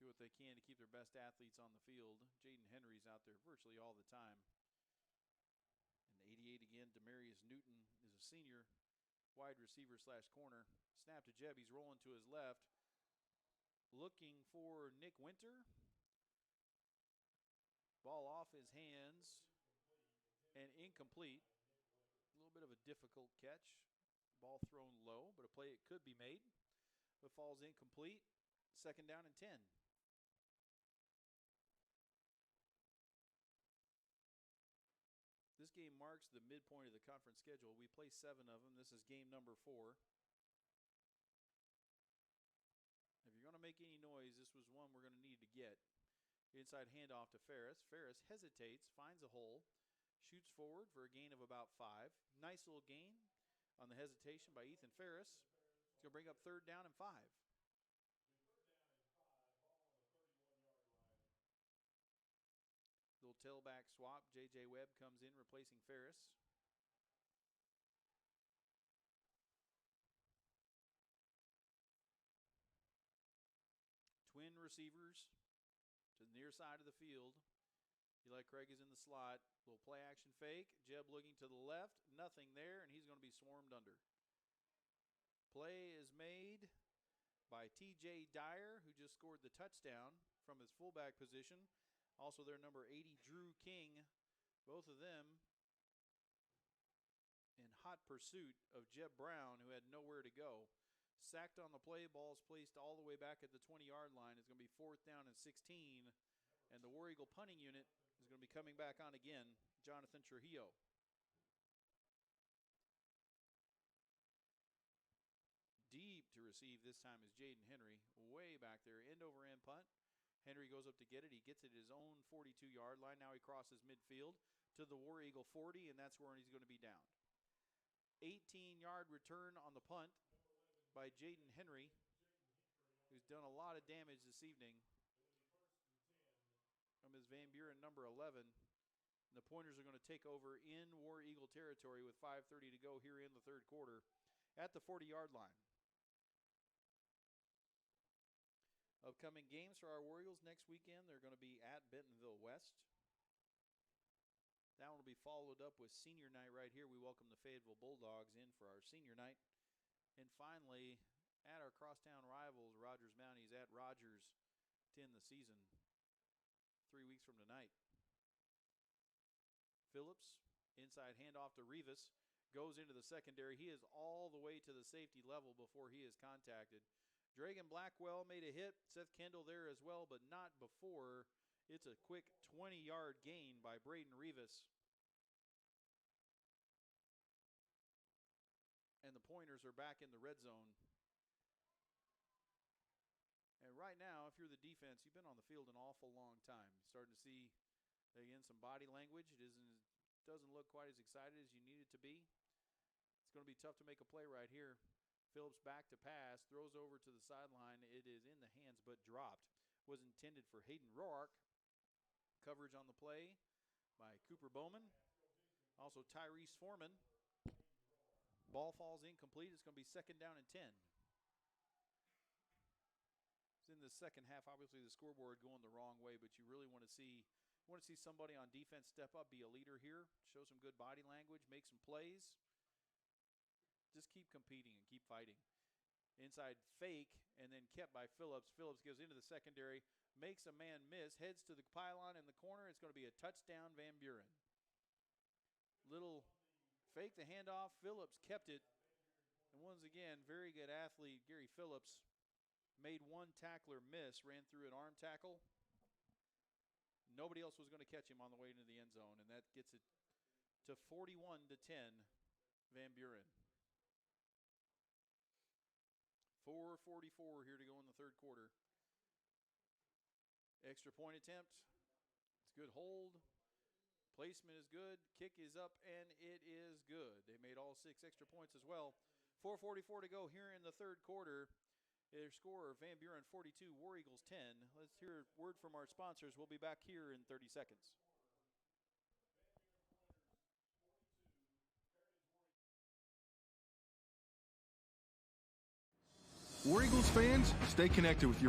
Speaker 1: Do what they can to keep their best athletes on the field. Jaden Henry's out there virtually all the time. And 88 again, Demarius Newton is a senior wide receiver / corner. Snap to Jeb, he's rolling to his left. Looking for Nick Winter. Ball off his hands and incomplete. A little bit of a difficult catch. Ball thrown low, but a play it could be made. But falls incomplete. Second down and 10. This game marks the midpoint of the conference schedule. We play 7 of them. This is game number 4. If you're going to make any noise, this was one we're going to need to get. Inside handoff to Ferris. Ferris hesitates, finds a hole, shoots forward for a gain of about 5. Nice little gain on the hesitation by Ethan Ferris. It's going to bring up third down and 5.
Speaker 5: Third down and 5, ball on the 31-yard line.
Speaker 1: Little tailback swap. J.J. Webb comes in replacing Ferris. Twin receivers to the near side of the field. Eli Craig is in the slot. Little play action fake. Jeb looking to the left. Nothing there, and he's going to be swarmed under. Play is made by T.J. Dyer, who just scored the touchdown from his fullback position. Also their number 80, Drew King. Both of them in hot pursuit of Jeb Brown, who had nowhere to go. Sacked on the play. Ball's placed all the way back at the 20-yard line. It's going to be fourth down and 16. And the War Eagle punting unit is going to be coming back on again. Jonathan Trujillo. Deep to receive this time is Jaden Henry. Way back there. End over end punt. Henry goes up to get it. He gets it at his own 42-yard line. Now he crosses midfield to the War Eagle 40, and that's where he's going to be downed. 18-yard return on the punt by Jaden Henry, who's done a lot of damage this evening. From his Van Buren number 11. And the Pointers are going to take over in War Eagle territory with 5:30 to go here in the third quarter at the 40-yard line. Upcoming games for our War Eagles next weekend, they're going to be at Bentonville West. That one will be followed up with senior night right here. We welcome the Fayetteville Bulldogs in for our senior night. And finally, at our crosstown rivals, Rogers Mounties at Rogers to end the season 3 weeks from tonight. Phillips, inside handoff to Rivas, goes into the secondary. He is all the way to the safety level before he is contacted. Dragan Blackwell made a hit. Seth Kendall there as well, but not before. It's a quick 20-yard gain by Braden Rivas. And the Pointers are back in the red zone. And right now, if you're the defense, you've been on the field an awful long time. Starting to see, again, some body language. It isn't doesn't look quite as excited as you need it to be. It's going to be tough to make a play right here. Phillips back to pass, throws over to the sideline. It is in the hands but dropped. Was intended for Hayden Roark. Coverage on the play by Cooper Bowman. Also Tyrese Foreman. Ball falls incomplete. It's going to be 2nd down and 10. It's in the second half. Obviously the scoreboard going the wrong way, but you really want to see somebody on defense step up, be a leader here, show some good body language, make some plays. Just keep competing and keep fighting. Inside fake and then kept by Phillips. Phillips goes into the secondary, makes a man miss, heads to the pylon in the corner. It's going to be a touchdown, Van Buren. Little fake the handoff. Phillips kept it. And once again, very good athlete, Gary Phillips, made one tackler miss, ran through an arm tackle. Nobody else was going to catch him on the way into the end zone, and that gets it to 41-10, Van Buren. 4:44 here to go in the third quarter. Extra point attempt. It's a good hold. Placement is good. Kick is up, and it is good. They made all 6 extra points as well. 4:44 to go here in the third quarter. Their score, Van Buren 42, War Eagles 10. Let's hear a word from our sponsors. We'll be back here in 30 seconds.
Speaker 3: War Eagles fans, stay connected with your